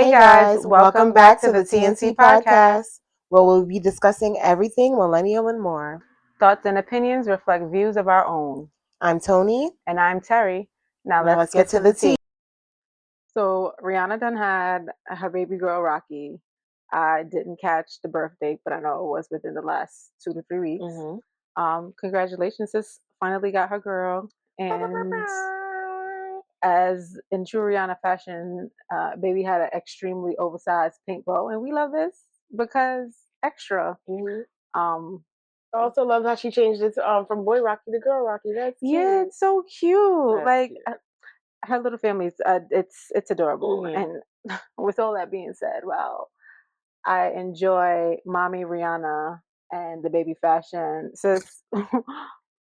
Hey guys, welcome back to the TNC podcast, where we'll be discussing everything millennial and more. Thoughts and opinions reflect views of our own. I'm Tony. And I'm Terry. Now let's get to the tea. So Rihanna done had her baby girl Rocky. I didn't catch the birth date, but I know it was within the last 2 to 3 weeks. Congratulations, sis finally got her girl. And as in true Rihanna fashion, baby had an extremely oversized pink bow, and we love this because extra. I also love how she changed it from boy Rocky to girl Rocky. That's cute. Yeah, it's so cute. That's cute. Her little family's it's adorable. And with all that being said, well, I enjoy mommy Rihanna and the baby fashion. Sis,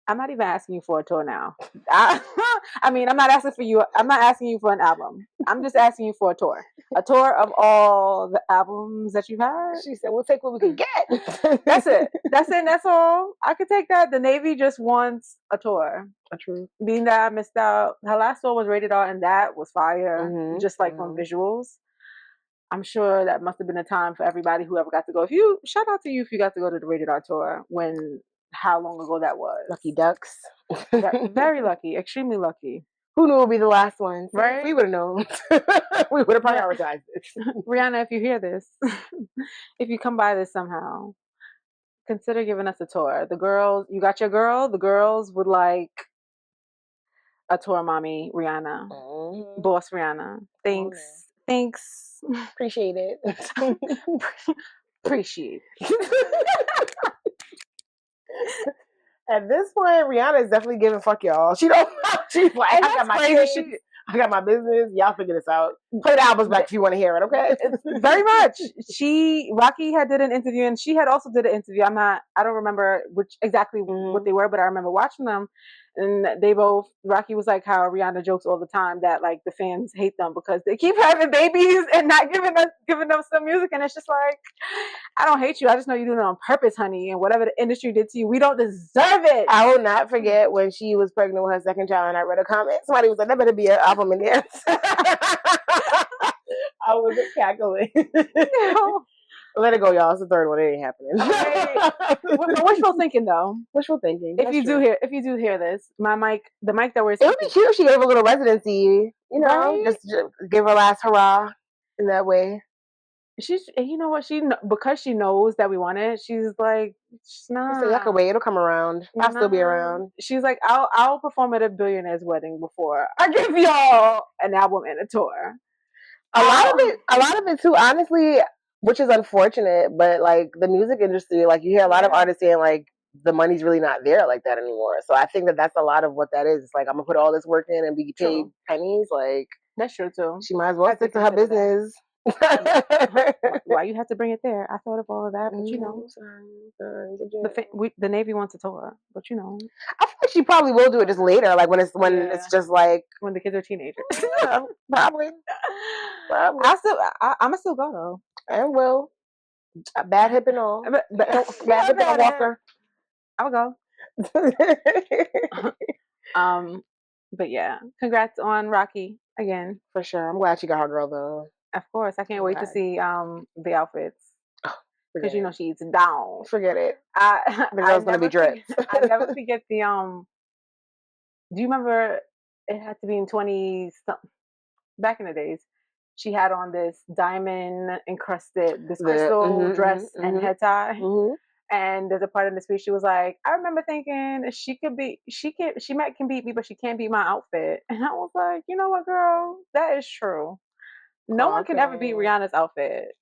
I'm not even asking you for a tour now. I mean, I'm not asking for you. I'm not asking you for an album. I'm just asking you for a tour. A tour of all the albums that you've had. She said, we'll take what we can get. That's it. That's it. And that's all. I could take that. The Navy just wants a tour. True. Being that I missed out. Her last tour was rated R, and that was fire. Just like from visuals. I'm sure that must have been a time for everybody who ever got to go. Shout out to you if you got to go to the rated R tour how long ago that was. Lucky ducks. Very lucky, extremely lucky. Who knew it would be the last one? Right? We would have known. We would have prioritized it. Rihanna, if you hear this, if you come by this somehow, consider giving us a tour. The girls, you got your girl? The girls would like a tour, mommy Rihanna. Boss Rihanna. Thanks. Thanks. Appreciate it. Appreciate. At this point, Rihanna is definitely giving fuck y'all. She's like, I got my kids, I got my business. Y'all figure this out. Play the albums back if you want to hear it, okay? Very much. Rocky had did an interview, and she had also did an interview. I don't remember exactly what they were, but I remember watching them. And Rocky was like how Rihanna jokes all the time that like the fans hate them because they keep having babies and not giving them some music. And it's just like, I don't hate you. I just know you're doing it on purpose, honey. And whatever the industry did to you, we don't deserve it. I will not forget when she was pregnant with her second child and I read a comment. Somebody was like, there better be an album in there. I was cackling. No. Let it go, y'all. It's the third one. It ain't happening. Wishful thinking, though. Wishful thinking. If you do hear this, the mic that we're. It would be cute if she gave a little residency. You know, right? Just give her last hurrah in that way. You know what? Because she knows that we want it. She's like, nah. So I can wait. It'll come around. I'll still be around. She's like, I'll perform at a billionaire's wedding before I give y'all an album and a tour. A lot of it too, honestly, which is unfortunate, but like the music industry, like you hear a lot of artists saying like the money's really not there like that anymore. So I think that's a lot of what that is. It's like I'm gonna put all this work in and be paid pennies. Like that's true too. She might as well stick to her business. Why you have to bring it there? I thought of all of that, but you know, the Navy wants a tour, but you know, I feel like she probably will do it just later, like when it's just like when the kids are teenagers. Yeah, probably. I'ma still go though. And will. Bad hip and all. Bad hip and a walker. I'll go. But yeah, congrats on Rocky again. For sure. I'm glad she got her girl though. Of course, I can't wait to see the outfits because you know she eats down. Forget it. The girl's gonna be drenched. I never forget the Do you remember? It had to be in 20 back in the days. She had on this diamond encrusted crystal dress and head tie. And there's a part in the speech she was like, I remember thinking she can beat me, but she can't beat my outfit. And I was like, you know what, girl, that is true. No one can ever beat Rihanna's outfit.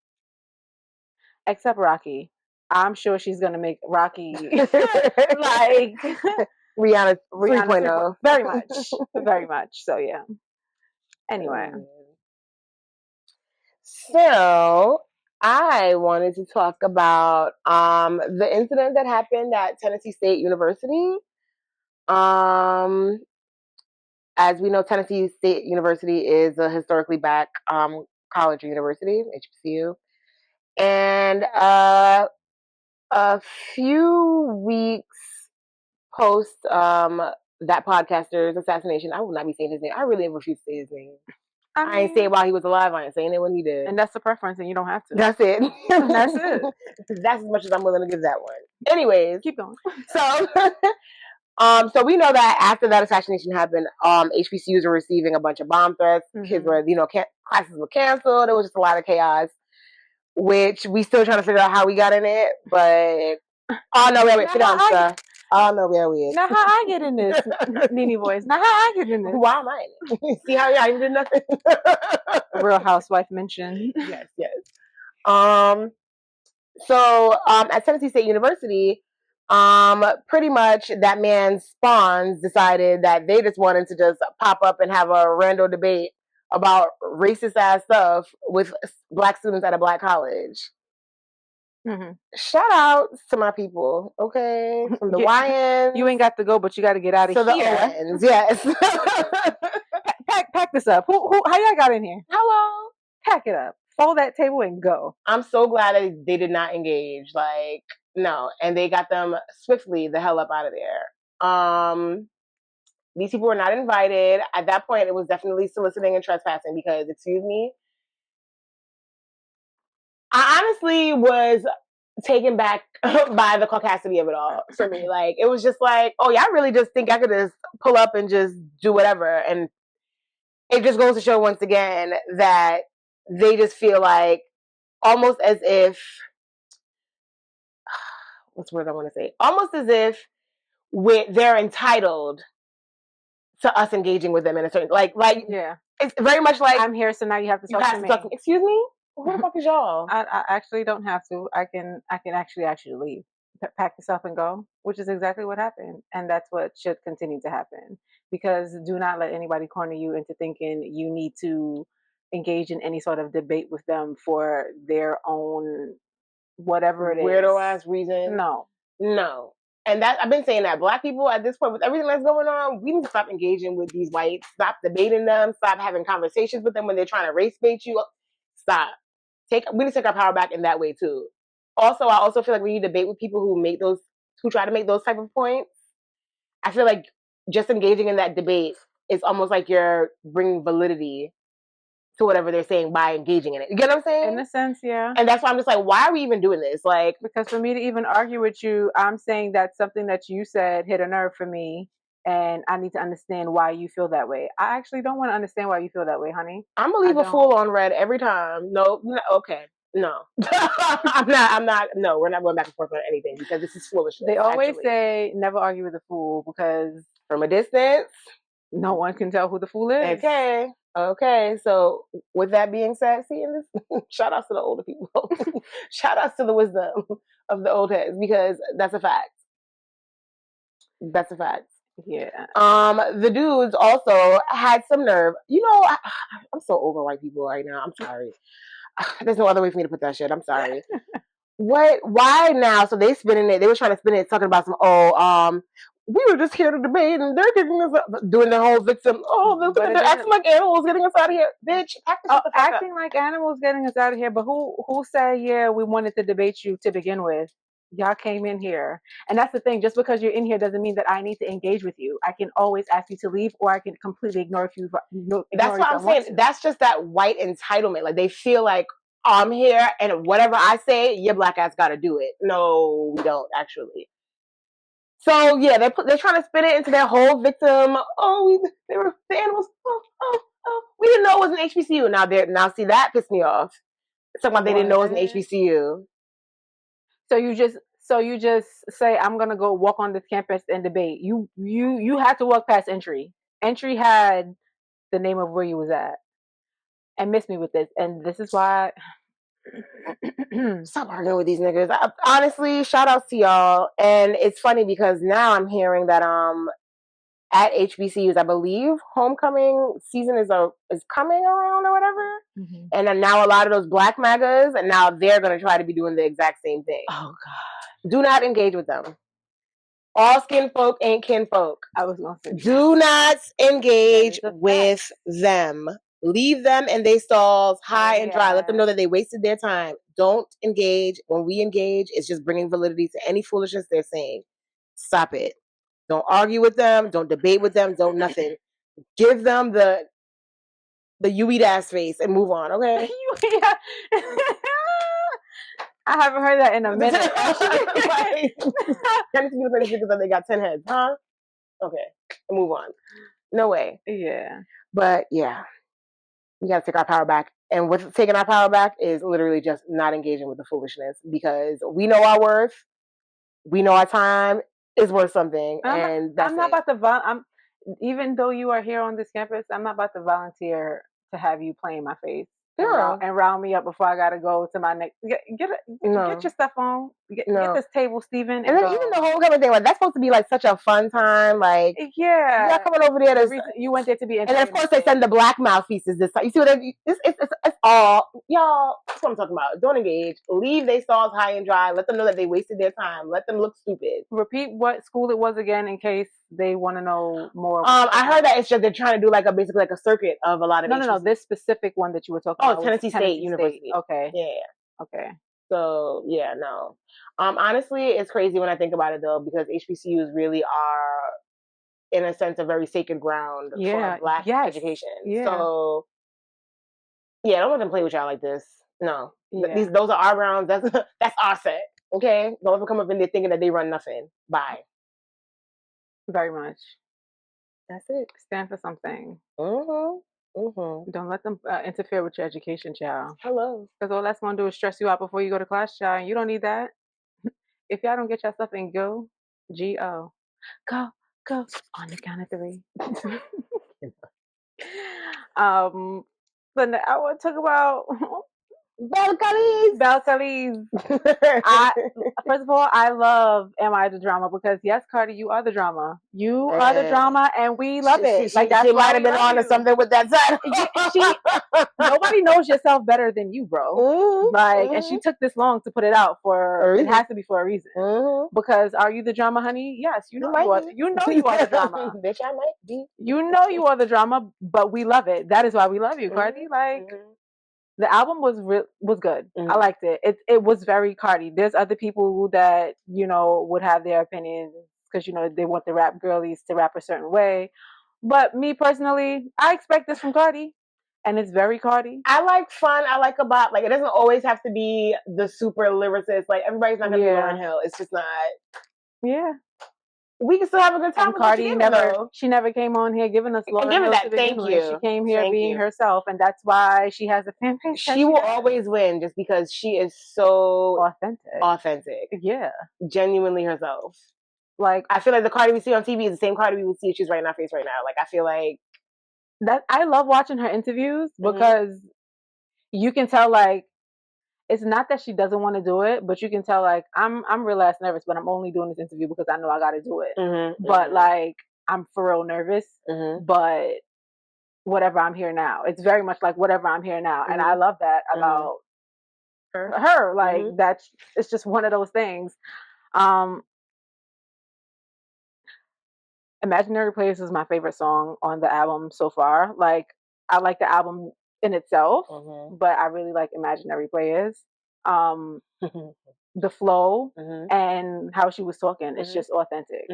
Except Rocky. I'm sure she's gonna make Rocky like Rihanna 3.0. Very much. Very much. So yeah. Anyway. So I wanted to talk about the incident that happened at Tennessee State University. As we know, Tennessee State University is a historically black college or university, HBCU. And a few weeks post that podcaster's assassination, I will not be saying his name. I really refuse to say his name. I ain't say it while he was alive. I ain't saying it when he did. And that's the preference, and you don't have to. That's it. That's it. That's as much as I'm willing to give that one. Anyways, keep going. So, so we know that after that assassination happened, HBCUs were receiving a bunch of bomb threats. Kids were, classes were canceled. It was just a lot of chaos, which we still trying to figure out how we got in it. But oh no, wait, sit down, sir. Oh no, where we is. Now how I get in this, Nene voice? Now how I get in this? Why am I in it? See how I did nothing. Real Housewife mention. Yes. So at Tennessee State University, pretty much that man's spawns decided that they just wanted to just pop up and have a random debate about racist ass stuff with black students at a black college. Shout out to my people, okay? From the YNs. You ain't got to go, but you got to get out of here. The ONs, yes. pack this up. How y'all got in here? Hello. Pack it up. Fold that table and go. I'm so glad that they did not engage. Like, no. And they got them swiftly the hell up out of there. These people were not invited. At that point, it was definitely soliciting and trespassing because, excuse me, I honestly was taken back by the caucasity of it all for me. Like, it was just like, oh, y'all really just think I could just pull up and just do whatever. And it just goes to show once again that they just feel like almost as if, what's the word I want to say? Almost as if they're entitled to us engaging with them in a certain, yeah. It's very much like, I'm here, so now you have to talk to me. Excuse me? Who the fuck is y'all? I actually don't have to. I can actually leave. Pack this up and go, which is exactly what happened. And that's what should continue to happen. Because do not let anybody corner you into thinking you need to engage in any sort of debate with them for their own whatever it is. Weirdo ass reason. No. And that I've been saying that black people at this point, with everything that's going on, we need to stop engaging with these whites. Stop debating them. Stop having conversations with them when they're trying to race bait you. Stop. We need to take our power back in that way too. Also, I also feel like when you debate with people who try to make those type of points, I feel like just engaging in that debate is almost like you're bringing validity to whatever they're saying by engaging in it. You get what I'm saying? In a sense, yeah. And that's why I'm just like, why are we even doing this? Like, because for me to even argue with you, I'm saying that something that you said hit a nerve for me, and I need to understand why you feel that way. I actually don't want to understand why you feel that way, honey. I'm gonna leave a fool on red every time. No, okay. No. I'm not. No, we're not going back and forth on anything because this is foolishness. They always say never argue with a fool because from a distance, no one can tell who the fool is. Okay. So with that being said, shout outs to the older people. Shout outs to the wisdom of the old heads because that's a fact. That's a fact. Yeah. The dudes also had some nerve. I'm so over white people right now. I'm sorry. There's no other way for me to put that shit. I'm sorry. Why now? So they spinning it. They were trying to spin it, talking about we were just here to debate, and they're getting us up, doing the whole victim. Oh, they're acting like animals, getting us out of here, bitch. Acting like animals, getting us out of here. But who said we wanted to debate you to begin with? Y'all came in here, and that's the thing. Just because you're in here doesn't mean that I need to engage with you. I can always ask you to leave, or I can completely ignore you. That's what I'm saying. That's just that white entitlement. Like they feel like I'm here, and whatever I say, your black ass got to do it. No, we don't actually. So yeah, they're trying to spin it into their whole victim. They were the animals. We didn't know it was an HBCU. Now see that pissed me off. It's talking about they didn't know it was an HBCU. So you just say I'm gonna go walk on this campus and debate. You had to walk past entry. Entry had the name of where you was at, and miss me with this. And this is why. Stop arguing with these niggas. Honestly, shout outs to y'all. And it's funny because now I'm hearing that at HBCUs, I believe homecoming season is coming around or whatever. Mm-hmm. And then now a lot of those black MAGAs, and now they're going to try to be doing the exact same thing. Oh God. Do not engage with them. All skin folk ain't kin folk. I was going to say. Do not engage with them. Leave them in their stalls high and dry. Let them know that they wasted their time. Don't engage. When we engage, it's just bringing validity to any foolishness they're saying. Stop it. Don't argue with them. Don't debate with them. Don't nothing. Give them the you eat ass face and move on, okay? I haven't heard that in a minute. Like, can you the because they got 10 heads, huh? Okay, move on. No way. Yeah. But yeah, we gotta take our power back. And with taking our power back is literally just not engaging with the foolishness because we know our worth. We know our time is worth something, and I'm not about to even though you are here on this campus, I'm not about to volunteer to have you play in my face and round me up before I gotta go to my next. Get your stuff on. Get this table, Steven. And then even the homecoming thing, like that's supposed to be like such a fun time. Like you're coming over there. You went there to be, and then of course they send the black mouthpieces this time. You see what it's all y'all. That's what I'm talking about. Don't engage. Leave they stalls high and dry. Let them know that they wasted their time. Let them look stupid. Repeat what school it was again in case they want to know more. I heard that it's just they're trying to do like basically a circuit of a lot of no. This specific one that you were talking about. Tennessee State University. Okay. Yeah. Okay. So yeah, no. Honestly, it's crazy when I think about it though, because HBCUs really are, in a sense, a very sacred ground for Black education. Yeah. So yeah, don't let them play with y'all like this. No. Yeah. Those are our rounds. That's our set. Okay? Don't ever come up in there thinking that they run nothing. Bye. Very much. That's it. Stand for something. Don't let them interfere with your education, child. Hello. Because all that's going to do is stress you out before you go to class, child. And you don't need that. If y'all don't get your stuff in, go. Go. Go. On the count of 3. But I want to talk about Balconies. First of all, I love Am I the Drama? Because yes, Cardi, you are the drama. You are the drama, and we love it. She might have been on to something with that title. Nobody knows yourself better than you, bro. And she took this long to put it out it has to be for a reason. Because are you the drama, honey? Yes, you know you are. You know you are the drama. Bitch, I might be. You know you are the drama, but we love it. That is why we love you, Cardi. The album was good. I liked it. It was very Cardi. There's other people that would have their opinions because they want the rap girlies to rap a certain way. But me personally, I expect this from Cardi, and it's very Cardi. I like fun. I like about it doesn't always have to be the super lyricist. Like everybody's not gonna be Lauryn Hill. It's just not. Yeah. We can still have a good time. And Cardi never came on here giving us Lauryn Hill to begin with. She came here being herself, and that's why she has a fan base. She will always win just because she is so authentic. Yeah. Genuinely herself. Like I feel like the Cardi we see on TV is the same Cardi we would see if she's right in our face right now. Like I feel like that. I love watching her interviews because you can tell it's not that she doesn't want to do it, but you can tell I'm real ass nervous, but I'm only doing this interview because I know I got to do it. But I'm for real nervous, but whatever, I'm here now. It's very much like whatever, I'm here now, and I love that about her. That's it's just one of those things. Imaginary Place is my favorite song on the album so far. I like the album in itself, but I really like Imaginary Players. The flow and how she was talking, it's just authentic.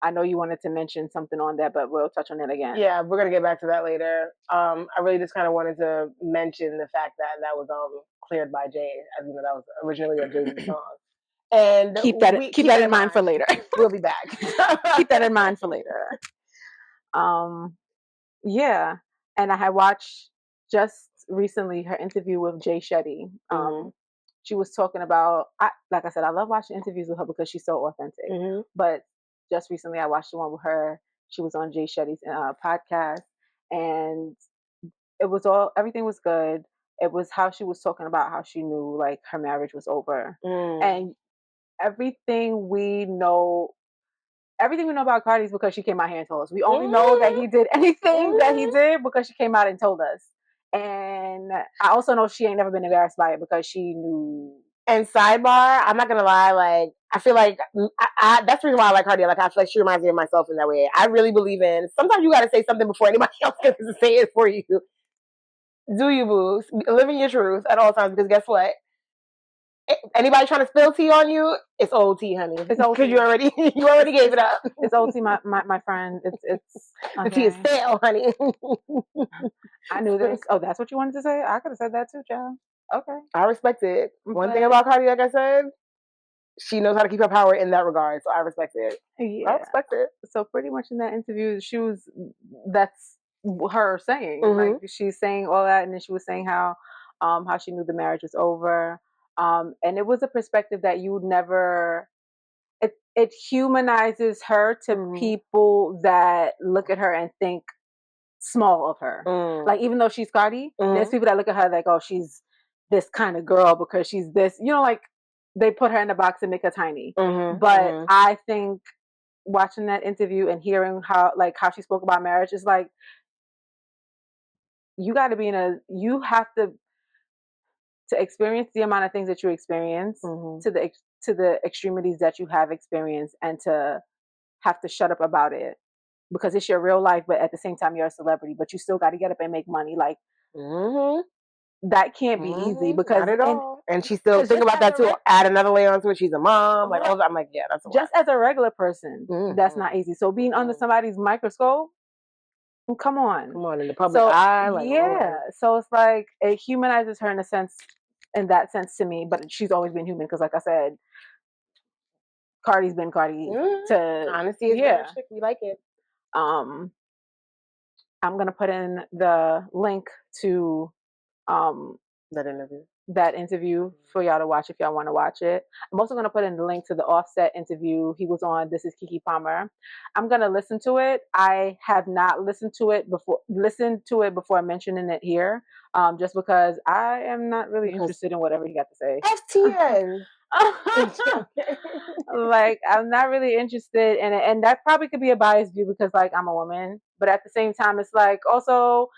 I know you wanted to mention something on that, but we'll touch on it again. Yeah, we're gonna get back to that later. I really just kind of wanted to mention the fact that was cleared by Jay, as you know, that was originally a Jay-Z song. And keep that in mind for later. We'll be back. Keep that in mind for later. Yeah, and I had watched just recently her interview with Jay Shetty. She was talking about, like I said, I love watching interviews with her because she's so authentic. But just recently, I watched the one with her. She was on Jay Shetty's podcast, and everything was good. It was how she was talking about how she knew her marriage was over, and everything we know about Cardi is because she came out here and told us. We only know that he did anything that he did because she came out and told us. And I also know she ain't never been embarrassed by it because she knew. And sidebar, I'm not gonna lie, I feel like that's the reason why I like Cardi. I feel like she reminds me of myself in that way. I really believe in sometimes you gotta say something before anybody else can say it for you. Do you, boo? Living your truth at all times, because guess what? Anybody trying to spill tea on you? It's old tea, honey. It's old tea. You already gave it up. It's old tea, my friend. It's okay. The tea is stale, honey. I knew this. Oh, that's what you wanted to say? I could have said that too, child. Okay. I respect it. One thing about Cardi, like I said, she knows how to keep her power in that regard. So I respect it. Yeah. I respect it. So pretty much in that interview, that's her saying. Like she's saying all that, and then she was saying how she knew the marriage was over. And it was a perspective that you would never. It humanizes her to people that look at her and think small of her. Like even though she's Cardi, there's people that look at her like, oh, she's this kind of girl because she's this. You know, like they put her in a box and make her tiny. But I think watching that interview and hearing how she spoke about marriage is like, you got to be you have to experience the amount of things that you experience to the extremities that you have experienced, and to have to shut up about it because it's your real life, but at the same time you're a celebrity, but you still got to get up and make money. Like that can't be easy because not at all. And she still think about that too. Add another layer onto it. She's a mom. Like all that. I'm like, yeah, that's a just lot. As a regular person, that's not easy. So being under somebody's microscope. Come on in the public eye. Like, so it's like it humanizes her in that sense to me. But she's always been human because, like I said, Cardi's been Cardi. Honesty is chick. We like it. I'm gonna put in the link to that interview for y'all to watch if y'all want to watch it. I'm also going to put in the link to the Offset interview he was on. This is Keke Palmer. I'm going to listen to it. I have not listened to it before mentioning it here, just because I am not really interested in whatever he got to say. FTN. Like I'm not really interested in it, and that probably could be a biased view because like I'm a woman, but at the same time it's like also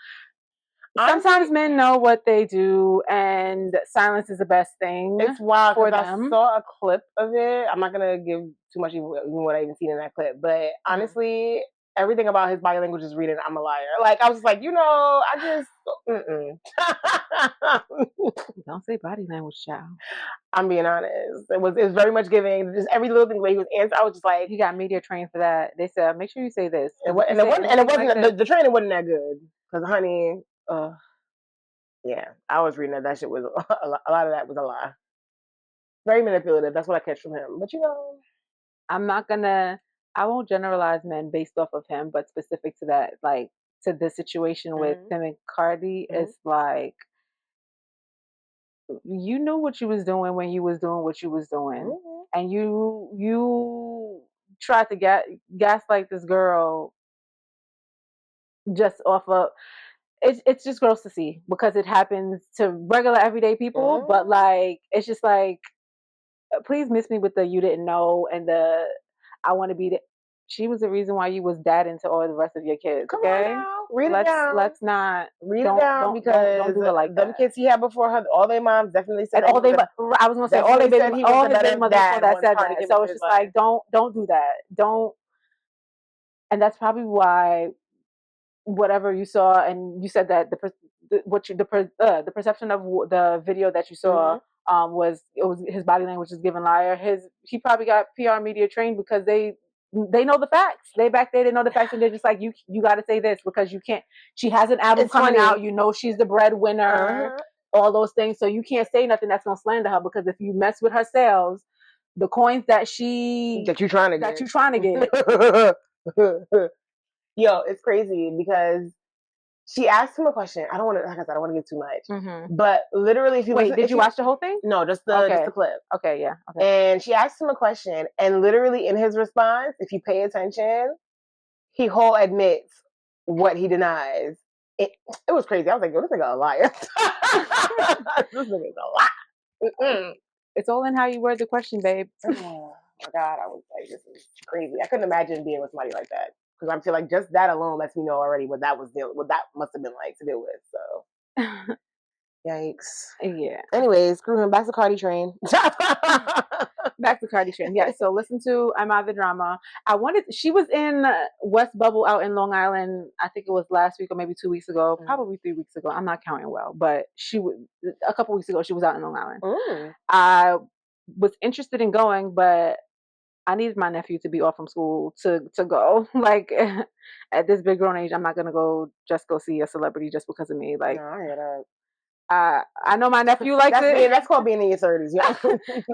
sometimes men know what they do, and silence is the best thing. It's wild for because them. I saw a clip of it. I'm not gonna give too much even what I even seen in that clip, but honestly, everything about his body language is reading I'm a liar. Like I was just like, I just don't say body language, child. I'm being honest. It was very much giving. Just every little thing the way he was answering, I was just like, he got media trained for that. They said, make sure you say this. It wasn't the training wasn't that good because honey. Yeah, I was reading that shit was a lot of that was a lie. Very manipulative. That's what I catch from him. But I won't generalize men based off of him, but specific to that, like to the situation with him and Cardi, it's like you knew what you was doing when you was doing what you was doing, and you tried to gaslight this girl just off of. It's just gross to see because it happens to regular everyday people, but like it's just like, please miss me with the you didn't know and the I want to be the. She was the reason why you was dadding to all the rest of your kids. Come okay, on now. Read it down. Let's not read it down because don't do it like them that. kids he had before her, all their moms definitely said. And I was gonna say all his baby mothers before that said that. So it's just like don't do that. Don't. And that's probably why whatever you saw, and you said that the perception of the video that you saw was his body language is giving liar. He probably got PR media trained because they know the facts. They back there, they know the facts, and they're just like you got to say this because you can't. She has an album coming out. You know she's the breadwinner. All those things, so you can't say nothing that's gonna slander her because if you mess with her sales, the coins that you're trying to get. Yo, it's crazy because she asked him a question. I don't want to, like I said, I don't want to get too much. But literally, if you did you watch the whole thing? No, just the clip. Okay, yeah. Okay. And she asked him a question, and literally in his response, if you pay attention, he whole admits what he denies. It was crazy. I was like, yo, this nigga a liar. This nigga's a lie. It's all in how you word the question, babe. Oh my God, I was like, this is crazy. I couldn't imagine being with somebody like that. Because I feel like just that alone lets me know already what that must have been like to deal with. So, yikes. Yeah. Anyways, screw him. Back to Cardi train. back to Cardi train. Yes. So listen to I'm Out the Drama. She was in West Bubble out in Long Island. I think it was last week or maybe 2 weeks ago, probably 3 weeks ago. I'm not counting well, but she was a couple weeks ago. She was out in Long Island. I was interested in going, but I needed my nephew to be off from school to go. Like at this big grown age, I'm not gonna go see a celebrity just because of me. Like, no, I hear that. I know my nephew likes it. That's called being in your 30s. Yeah,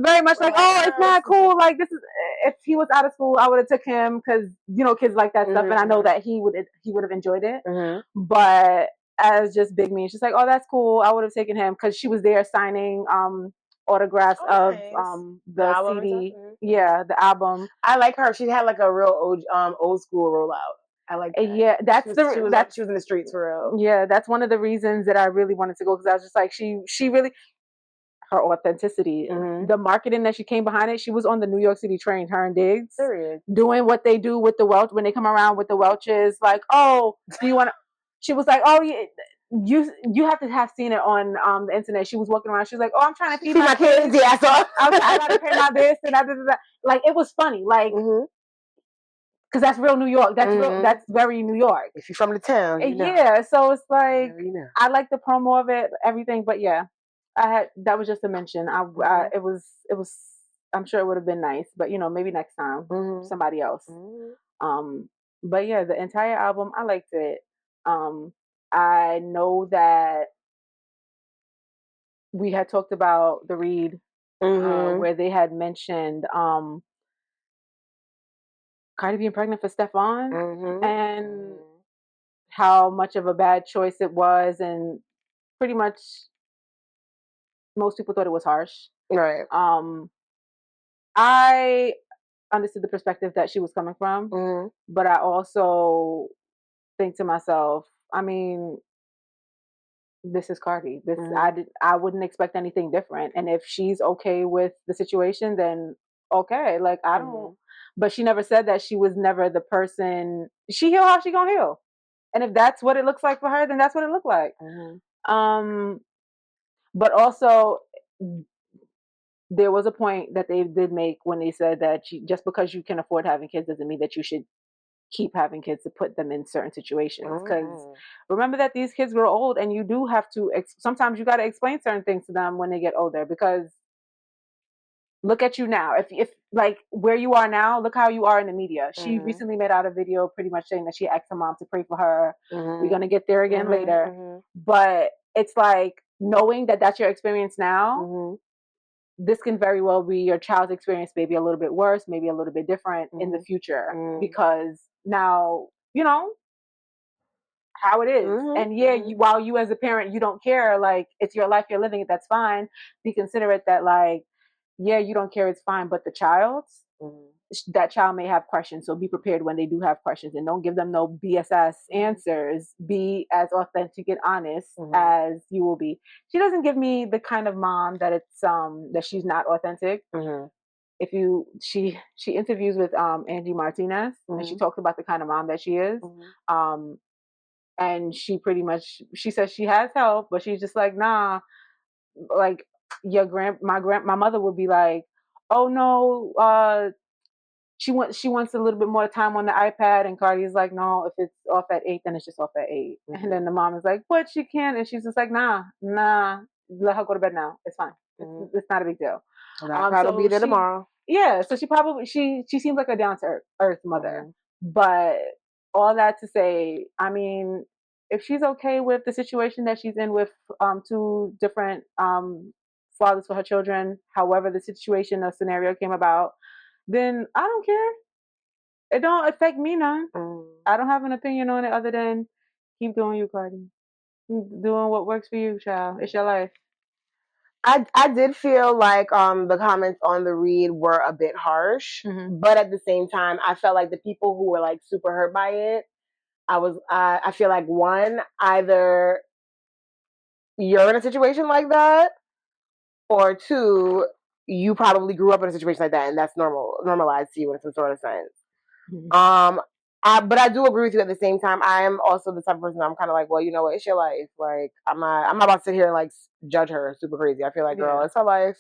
very much like, oh, it's not cool. Like this is, if he was out of school, I would have took him because kids like that stuff, and I know that he would have enjoyed it. But as just big me, she's like, oh, that's cool. I would have taken him because she was there signing autographs of the CD. Yeah, the album. I like her. She had like a real old school rollout. I like that. Yeah, she was in the streets for real. Yeah, that's one of the reasons that I really wanted to go, because I was just like, she really, her authenticity, the marketing that she came behind it. She was on the New York City train, her and Diggs, doing what they do with the Welch when they come around with the Welches. Like, oh, do you want to? She was like, oh, yeah, you have to have seen it on the internet. She was walking around. She was like, oh, I'm trying to feed my kids. Yeah, I gotta pay my this and that. Like, it was funny. Like. Because that's real New York. That's real. That's very New York. If you're from the town, yeah. So it's like I like the promo of it, everything. But yeah, that was just a mention. It was. I'm sure it would have been nice, but maybe next time, somebody else. But yeah, the entire album, I liked it. I know that we had talked about the read, where they had mentioned Cardi being pregnant for Stefan, and how much of a bad choice it was, and pretty much most people thought it was harsh. Right. I understood the perspective that she was coming from, but I also think to myself, I mean, this is Cardi. I wouldn't expect anything different. And if she's okay with the situation, then okay. Like, I don't. But she never said that she was never the person. She heal how she gonna heal, and if that's what it looks like for her, then that's what it looked like. But also, there was a point that they did make when they said that just because you can afford having kids doesn't mean that you should keep having kids to put them in certain situations. Because remember that these kids grow old, and you do have to. Sometimes you got to explain certain things to them when they get older, because. Look at you now. If like where you are now, look how you are in the media. She recently made out a video pretty much saying that she asked her mom to pray for her. We're going to get there again later. But it's like, knowing that that's your experience now, this can very well be your child's experience, maybe a little bit worse, maybe a little bit different in the future. Because now, how it is. And while you as a parent, you don't care, like, it's your life, you're living it, that's fine. Be considerate that, like, yeah, you don't care, it's fine, but the child's, that child may have questions, so be prepared when they do have questions, and don't give them no BSS answers. Be as authentic and honest as you will be. She doesn't give me the kind of mom that it's that she's not authentic. If she interviews with Angie Martinez, and she talks about the kind of mom that she is. And she pretty much, she says she has help, but she's just like, nah, like, my mother would be like, oh no, she wants a little bit more time on the iPad, and Cardi's like, no, if it's off at 8, then it's just off at 8. And then the mom is like, but she can, and she's just like, nah, let her go to bed now, it's fine. It's not a big deal. I'll probably be there tomorrow. Yeah, so she seems like a down to earth mother. But all that to say, I mean, if she's okay with the situation that she's in with 2 different fathers for her children, however the situation or scenario came about, then I don't care. It don't affect me none. I don't have an opinion on it other than keep doing you, Cardi. Keep doing what works for you, child. It's your life. I did feel like the comments on the read were a bit harsh, but at the same time, I felt like the people who were like super hurt by it, I feel like, one, either you're in a situation like that, or 2, you probably grew up in a situation like that, and that's normalized to you in some sort of sense. But I do agree with you at the same time. I am also the type of person, I'm kind of like, well, you know what, it's your life. Like, I'm not about to sit here and like judge her super crazy. I feel like, girl, it's her life.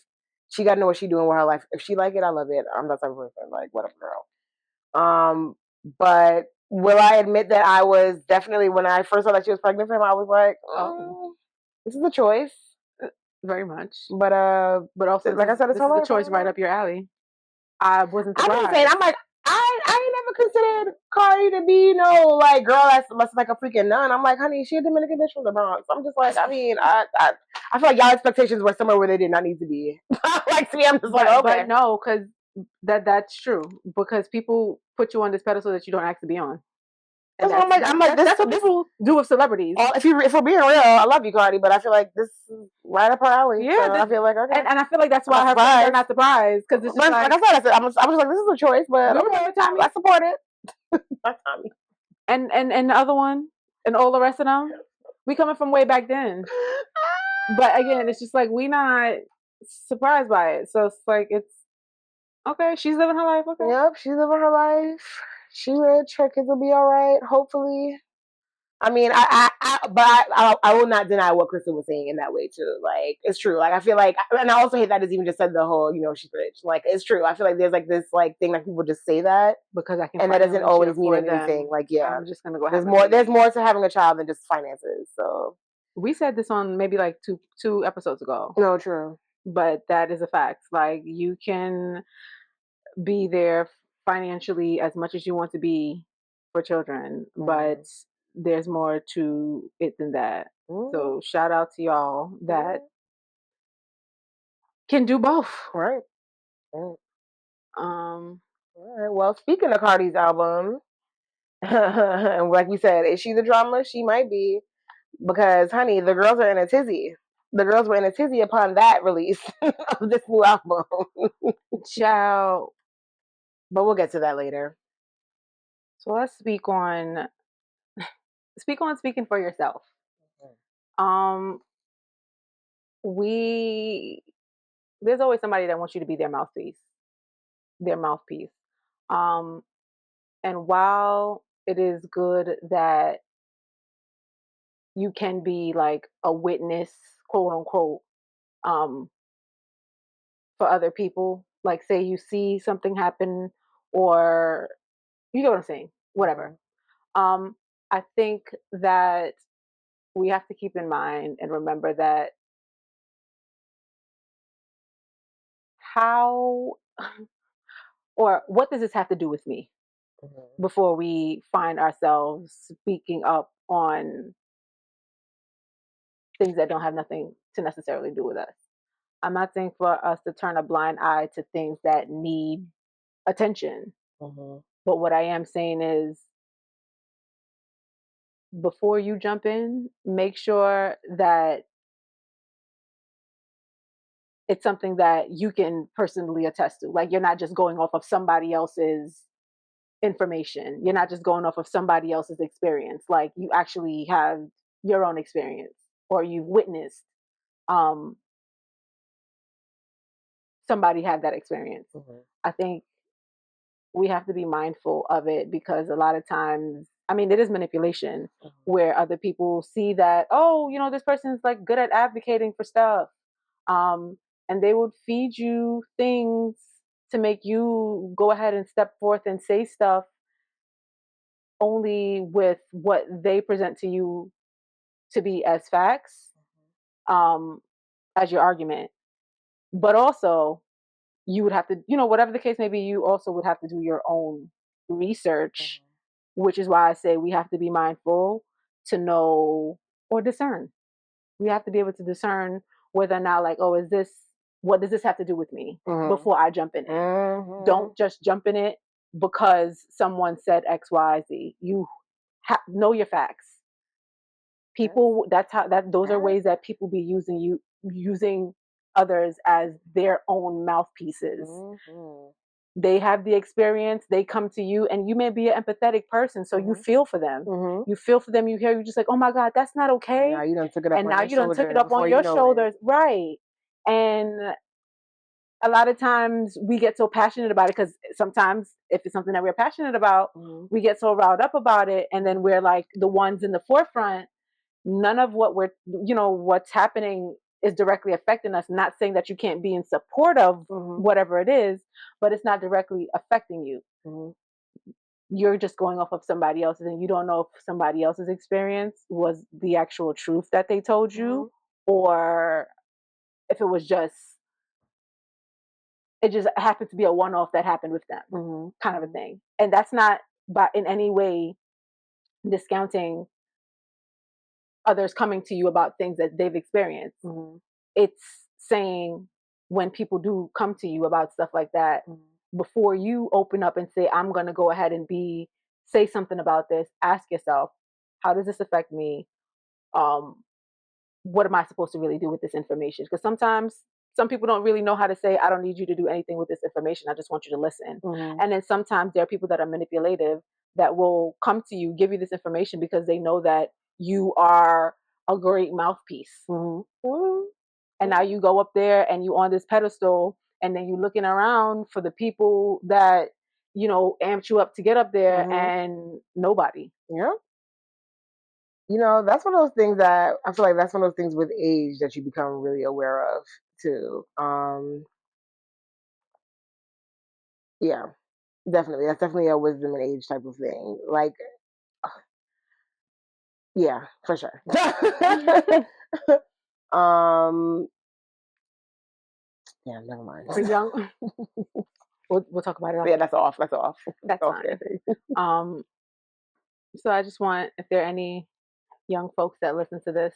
she got to know what she's doing with her life. If she like it, I love it. I'm that type of person. Like, whatever, girl. But will I admit that I was definitely, when I first saw that she was pregnant for him, I was like, this is a choice. Very much. But also, like I said, it's this is a choice right up your alley. I wasn't surprised. I'm saying, I'm like, I ain't never considered Cardi to be, like, girl that's like a freaking nun. I'm like, honey, she a Dominican bitch from the Bronx. I'm just like, I mean, I feel like y'all expectations were somewhere where they did not need to be. Like, to me, I'm just like, okay. But no, because that's true. Because people put you on this pedestal that you don't have to be on. And I'm like, that's what people do with celebrities. If we're being real, I love you, Cardi, but I feel like this is right up her alley. Yeah, so I feel like, okay. And I feel like that's why her fans are not surprised, because it's just like I said, I was just like, this is a choice, but okay, I support it. That's Tommy. And the other one, and all the rest of them, we coming from way back then. But again, it's just like, we not surprised by it. So it's like, it's okay. She's living her life. Okay. Yep, she's living her life. She rich. Her kids will be all right. Hopefully. I mean, I will not deny what Crystal was saying in that way too. Like, it's true. Like, I feel like, and I also hate that it's even just said the whole, she's rich. Like, it's true. I feel like there's like this like thing that people just say that because I can, and that doesn't always mean anything. Like, yeah, I'm just gonna go. There's more to having a child than just finances. So we said this on maybe like two episodes ago. No, true. But that is a fact. Like, you can be there financially as much as you want to be for children, but there's more to it than that. So shout out to y'all that can do both. Right. All right. Well, speaking of Cardi's album, and like we said, is she the drama? She might be, because honey, the girls are in a tizzy. The girls were in a tizzy upon that release of this new album. Ciao. But we'll get to that later. So let's speak on speaking for yourself. There's always somebody that wants you to be their mouthpiece. And while it is good that you can be like a witness, quote unquote, for other people, like say you see something happen, or you know what I'm saying, whatever. I think that we have to keep in mind and remember that how or what does this have to do with me before we find ourselves speaking up on things that don't have nothing to necessarily do with us. I'm not saying for us to turn a blind eye to things that need attention. But what I am saying is, before you jump in, make sure that it's something that you can personally attest to. Like, you're not just going off of somebody else's information. You're not just going off of somebody else's experience. Like, you actually have your own experience, or you've witnessed somebody have that experience. I think we have to be mindful of it, because a lot of times, I mean, it is manipulation where other people see that, oh, this person's like good at advocating for stuff. And they would feed you things to make you go ahead and step forth and say stuff only with what they present to you to be as facts, as your argument. But also, you would have to, whatever the case may be, you also would have to do your own research, which is why I say we have to be mindful to know or discern. We have to be able to discern whether or not, like, oh, what does this have to do with me before I jump in it? Don't just jump in it because someone said X, Y, Z. You know your facts. People, those are ways that people be using others as their own mouthpieces. They have the experience, they come to you, and you may be an empathetic person, so you feel for them. You feel for them, you're just like, oh my God, that's not okay. Now you done took it up, took it up on your shoulders. Right. And a lot of times we get so passionate about it, because sometimes if it's something that we're passionate about, we get so riled up about it, and then we're like the ones in the forefront. None of what what's happening is directly affecting us. Not saying that you can't be in support of whatever it is, but it's not directly affecting you. You're just going off of somebody else's, and you don't know if somebody else's experience was the actual truth that they told you, or if it was just, it just happened to be a one-off that happened with them, kind of a thing. And that's not in any way discounting others coming to you about things that they've experienced. It's saying when people do come to you about stuff like that, before you open up and say, I'm going to go ahead and say something about this, ask yourself, how does this affect me? What am I supposed to really do with this information? Because sometimes some people don't really know how to say, I don't need you to do anything with this information. I just want you to listen. And then sometimes there are people that are manipulative that will come to you, give you this information because they know that you are a great mouthpiece. And now you go up there and you on this pedestal, and then you're looking around for the people that, amped you up to get up there, and nobody. Yeah. That's one of those things that I feel like that's one of those things with age that you become really aware of too. Yeah, definitely. That's definitely a wisdom and age type of thing. Like, yeah, for sure. Yeah, never mind. For young, we'll talk about it. Yeah, that's off. That's off. That's fine. So I just want, if there are any young folks that listen to this,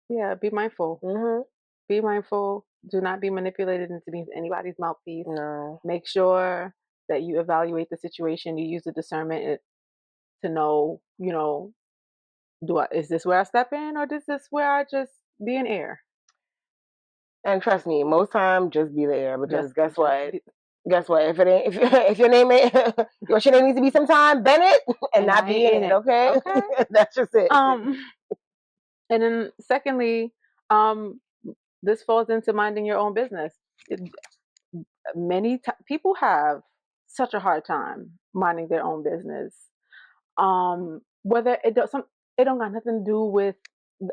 be mindful. Be mindful. Do not be manipulated into being anybody's mouthpiece. No. Make sure that you evaluate the situation. You use the discernment to know, is this where I step in, or is this where I just be in air? And trust me, most time just be there, because guess what? Guess what? If it ain't, if your name ain't, your shit needs to be sometime Bennett, and not be in it. Okay, that's just it. And then secondly, this falls into minding your own business. People have such a hard time minding their own business. Whether it don't got nothing to do with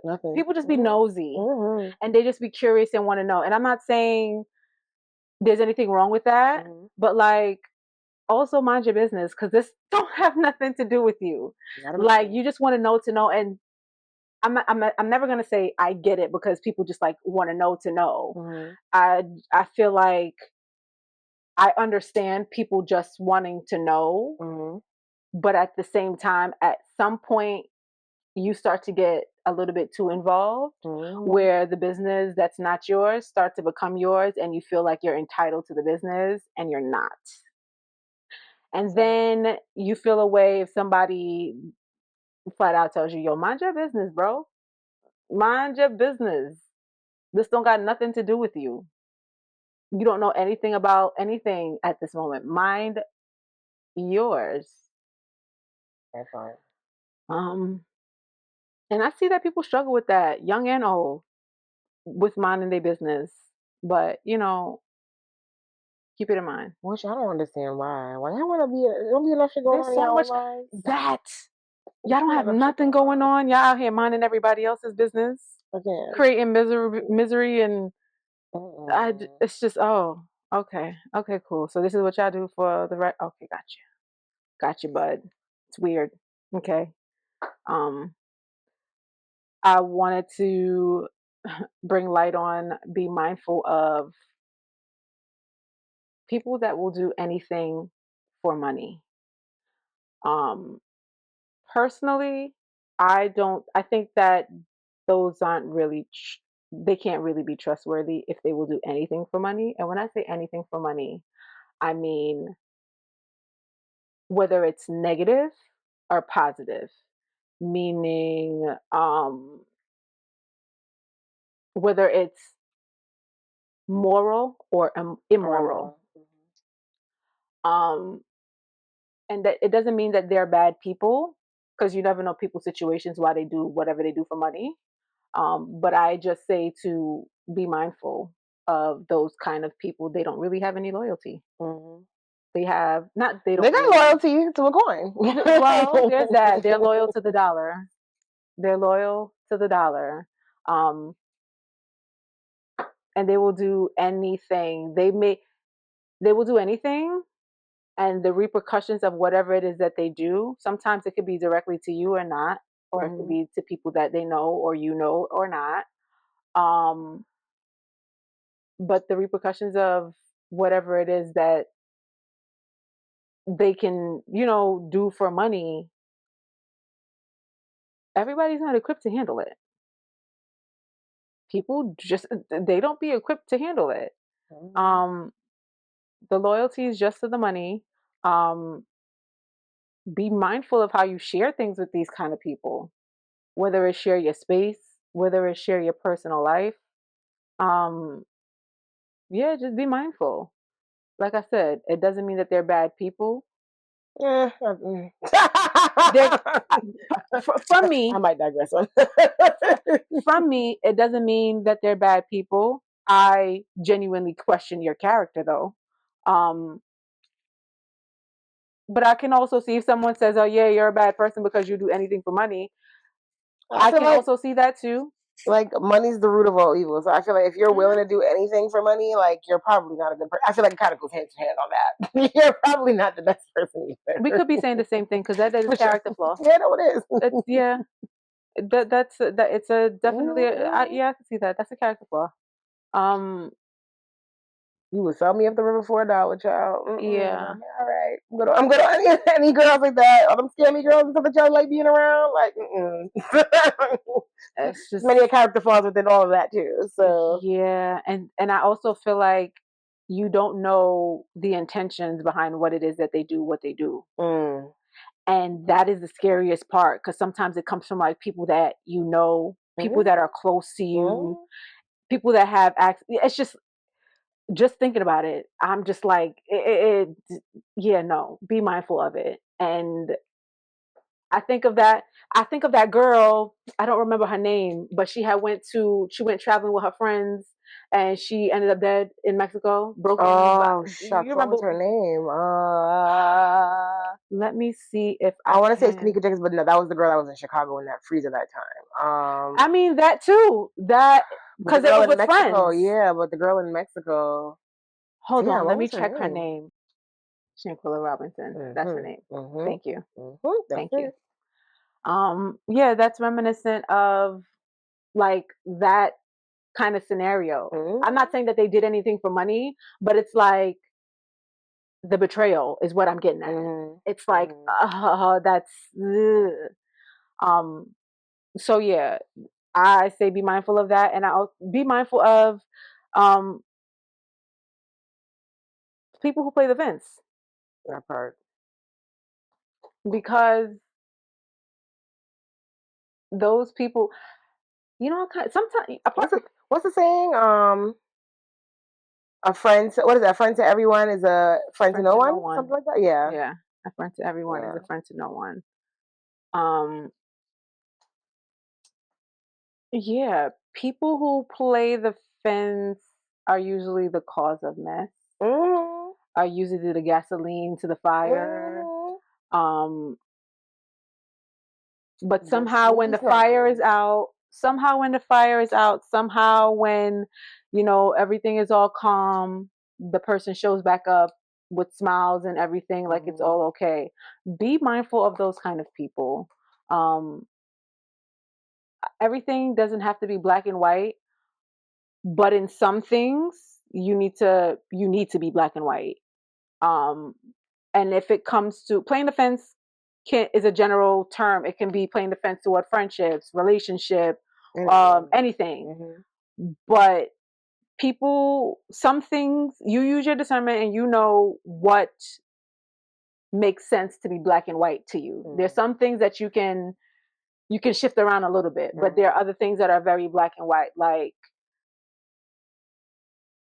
nothing. People just be nosy, and they just be curious and want to know. And I'm not saying there's anything wrong with that, but like, also mind your business, because this don't have nothing to do with you. Like, you just want to know. And I'm never gonna say I get it, because people just like want to know. I feel like I understand people just wanting to know, but at the same time, at some point, you start to get a little bit too involved, where the business that's not yours start to become yours, and you feel like you're entitled to the business, and you're not. And then you feel a way if somebody flat out tells you, yo, mind your business, bro. Mind your business. This don't got nothing to do with you. You don't know anything about anything at this moment. Mind yours. That's fine. And I see that people struggle with that, young and old, with minding their business. But, keep it in mind. Which I don't understand why. Why y'all want to be? Don't be enough shit going on in y'all lives. Y'all don't have nothing going on. Y'all out here minding everybody else's business, creating misery, and it's just, okay, cool. So this is what y'all do for the right. Okay, got you, bud. It's weird. Okay. I wanted to bring light on, be mindful of people that will do anything for money. Personally, I think that those aren't really, they can't really be trustworthy if they will do anything for money. And when I say anything for money, I mean whether it's negative or positive, meaning whether it's moral or immoral. And that it doesn't mean that they're bad people, because you never know people's situations, why they do whatever they do for money. But I just say to be mindful of those kind of people. They don't really have any loyalty. They have not. They don't. They got loyalty to a coin. Well, there's that. They're loyal to the dollar. They're loyal to the dollar. And they will do anything. They will do anything, and the repercussions of whatever it is that they do, sometimes it could be directly to you or not, or it could be to people that they know or you know or not. Um, but the repercussions of whatever it is that they can, do for money, everybody's not equipped to handle it. People just, they don't be equipped to handle it. The loyalty is just to the money. Be mindful of how you share things with these kind of people, whether it's share your space, whether it's share your personal life. Um, yeah, just be mindful. Like I said, it doesn't mean that they're bad people. They're, from me, I might digress on. From me, it doesn't mean that they're bad people. I genuinely question your character, though. But I can also see if someone says, "Oh yeah, you're a bad person because you do anything for money." I can also see that too. Like money's the root of all evil. So I feel like if you're willing to do anything for money, like you're probably not a good person. I feel like it kind of goes hand to hand on that. You're probably not the best person either. We could be saying the same thing because that is a character flaw. Yeah, no, it is. It's a definitely yeah, I can see that. That's a character flaw. You would sell me up the river for $1, child. Yeah. All right. I'm good on any girls like that. All them scammy girls and stuff that y'all like being around. Like, it's just many character flaws within all of that too. So yeah, and I also feel like you don't know the intentions behind what it is that they do, what they do. And that is the scariest part, because sometimes it comes from like people that you know, people that are close to you, people that have access. It's just thinking about it, I'm just like, yeah, no, be mindful of it. And I think of that girl. I don't remember her name, but she went traveling with her friends, and she ended up dead in Mexico. Broken. Oh, shucks. What was her name? Let me see if I want to say it's Kanika Jenkins, but no, that was the girl that was in Chicago in that freeze at that time. I mean that too. That because it was with Mexico, friends. yeah, but the girl in Mexico. Hold on, let me check her name. Shanquilla Robinson. That's her name. Thank you. Thank you. Yeah, that's reminiscent of like that kind of scenario. I'm not saying that they did anything for money, but it's like the betrayal is what I'm getting at. It's like, that's, so yeah, I say be mindful of that, and I'll be mindful of, people who play the fence. That part. Because those people, sometimes what's the saying? A friend. What is that? A friend to everyone is a friend to no one. Something like that. Yeah. Yeah. A friend to everyone is a friend to no one. Yeah. People who play the fence are usually the cause of mess. Are usually the gasoline to the fire. But somehow when the fire is out, somehow when everything is all calm, the person shows back up with smiles and everything, like it's all okay. Be mindful of those kind of people. Everything doesn't have to be black and white, but in some things you need to be black and white. And if it comes to playing the fence, is a general term. It can be playing the fence toward friendships, relationship, anything. But some things you use your discernment, and you know what makes sense to be black and white to you. There's some things that you can shift around a little bit, but there are other things that are very black and white. Like,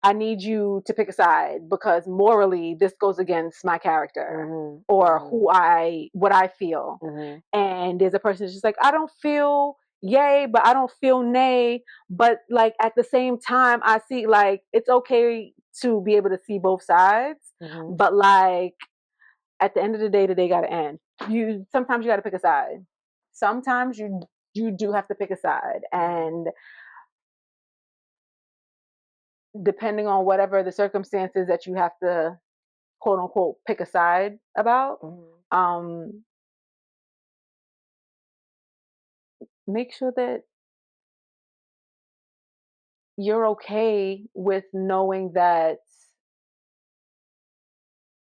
I need you to pick a side because morally this goes against my character or what I feel. And there's a person who's just like, I don't feel yay, but I don't feel nay. But like at the same time, I see like it's okay to be able to see both sides. But like at the end of the day gotta end. Sometimes you gotta pick a side. Sometimes you do have to pick a side. And depending on whatever the circumstances that you have to quote unquote pick a side about, make sure that you're okay with knowing that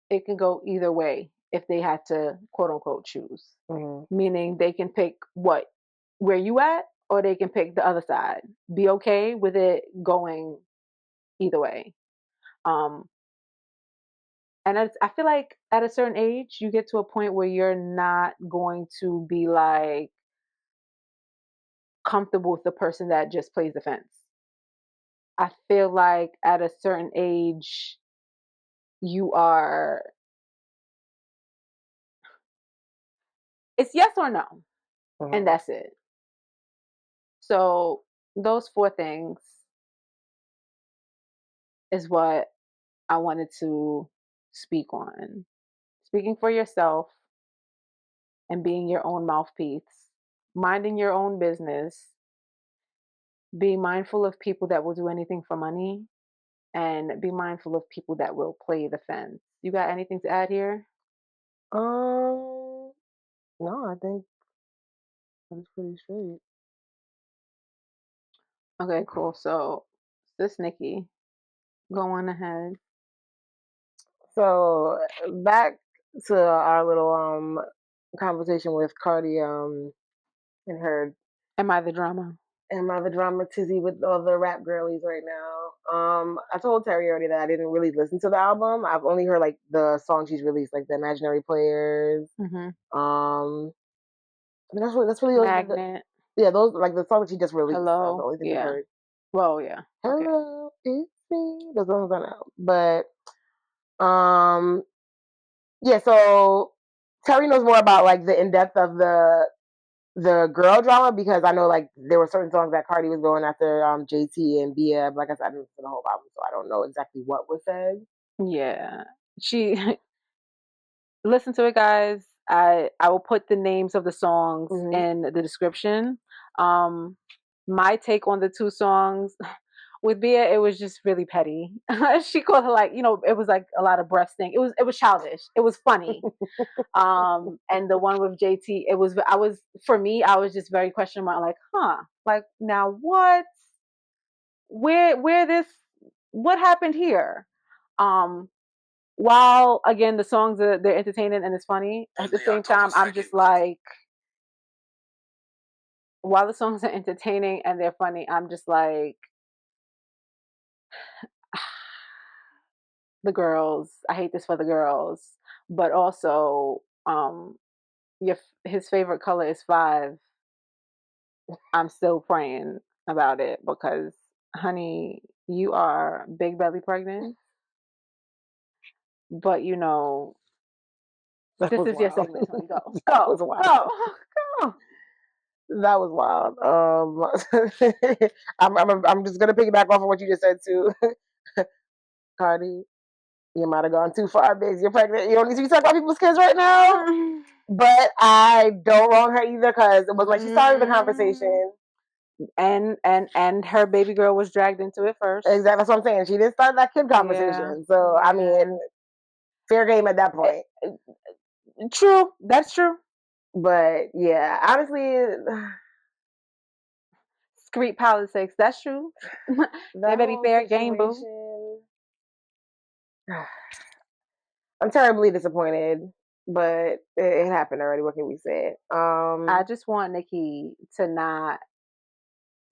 it can go either way if they had to quote unquote choose. Meaning they can pick where you at, or they can pick the other side. Be okay with it going either way. And I feel like at a certain age, you get to a point where you're not going to be like comfortable with the person that just plays the fence. I feel like at a certain age, you are, it's yes or no, and that's it. So those 4 things is what I wanted to speak on. Speaking for yourself and being your own mouthpiece, minding your own business, being mindful of people that will do anything for money, and be mindful of people that will play the fence. You got anything to add here? No, I think that's pretty straight. Okay, cool. So, this Nicki, go on ahead. So back to our little conversation with Cardi and her. Am I the drama? Am I the drama tizzy with all the rap girlies right now? I told Terry already that I didn't really listen to the album. I've only heard like the songs she's released, like the Imaginary Players. I mean, that's really Magnet. those like the songs that she just released. Hello. That's the only thing I've heard. Well, yeah. Hello, it's me. Those songs I know, but yeah. So Terry knows more about like the in depth of the girl drama, because I know like there were certain songs that Cardi was going after JT and Bia. Like I said, I didn't listen to the whole album, so I don't know exactly what was said. Yeah. She listen to it, guys. I will put the names of the songs in the description. My take on the 2 songs with Bia, it was just really petty. She called her like, it was like a lot of breast thing. It was childish. It was funny. And the one with JT, I was just very questionable, like, like now what? What happened here? While again the songs they're entertaining and it's funny, at the same time I'm just like, while the songs are entertaining and they're funny, I'm just like, the girls, I hate this for the girls. But also his favorite color is 5. I'm still praying about it, because honey, you are big belly pregnant, but this is your segment, honey. Go. That was wild. Go. That was wild. I'm just gonna piggyback off of what you just said too. Cardi, you might have gone too far, bitch. You're pregnant. You don't need to be talking about people's kids right now. But I don't wrong her either, because it was like she started the conversation. And her baby girl was dragged into it first. Exactly, that's what I'm saying. She didn't start that kid conversation. Yeah. So I mean, fair game at that point. True, that's true. But yeah, honestly, street politics. That's true. They better be fair game, boo. I'm terribly disappointed, but it happened already. What can we say? I just want Nicki to not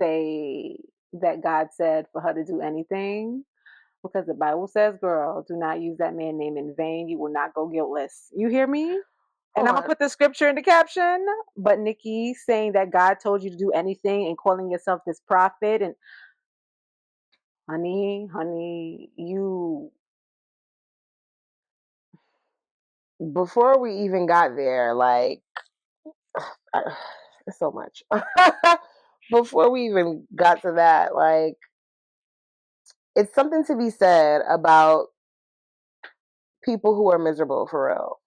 say that God said for her to do anything, because the Bible says, girl, do not use that man's name in vain. You will not go guiltless. You hear me? And I'm going to put the scripture in the caption. But Nicki saying that God told you to do anything and calling yourself this prophet, and honey, you... Before we even got there, like, so much. Before we even got to that, like, it's something to be said about people who are miserable for real.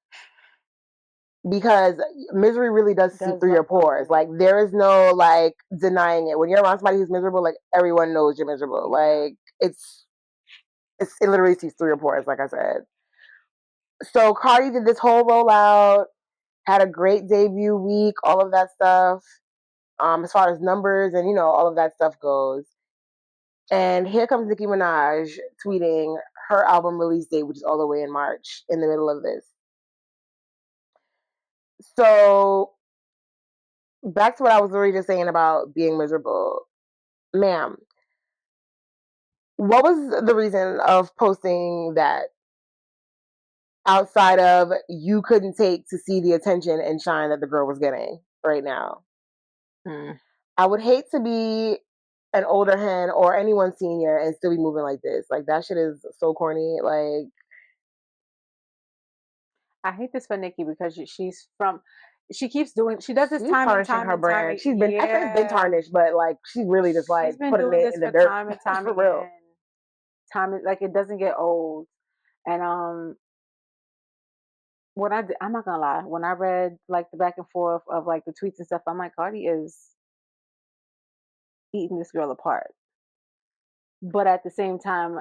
Because misery really does seep through your pores. Like, there is no, like, denying it. When you're around somebody who's miserable, like, everyone knows you're miserable. Like, it's It literally sees 3 reports, like I said. So Cardi did this whole rollout, had a great debut week, all of that stuff. As far as numbers and all of that stuff goes. And here comes Nicki Minaj tweeting her album release date, which is all the way in March, in the middle of this. So back to what I was already just saying about being miserable. Ma'am, what was the reason of posting that outside of you couldn't take to see the attention and shine that the girl was getting right now? I would hate to be an older hen or anyone senior and still be moving like this. Like, that shit is so corny. Like, I hate this for Nicki because she keeps doing, she does this time and time her and time. brand. She's been, I think it's been tarnished, but like, she really just like She's been putting doing it this in the for dirt time and time for again. real. Like, it doesn't get old. And I'm not gonna lie, when I read like the back and forth of like the tweets and stuff, I'm like, Cardi is eating this girl apart. But at the same time,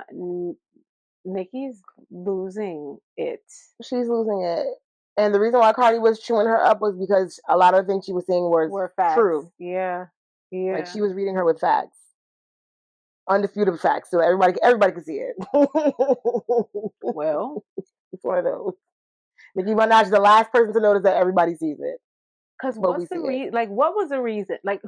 Nicki's losing it. She's losing it. And the reason why Cardi was chewing her up was because a lot of the things she was saying were facts. True. Yeah. Like, she was reading her with facts. Undisputed facts, so everybody can see it. Well, it's one of those. Nicki Minaj is the last person to notice that everybody sees it. Because what's the reason? Like, what was the reason? Like,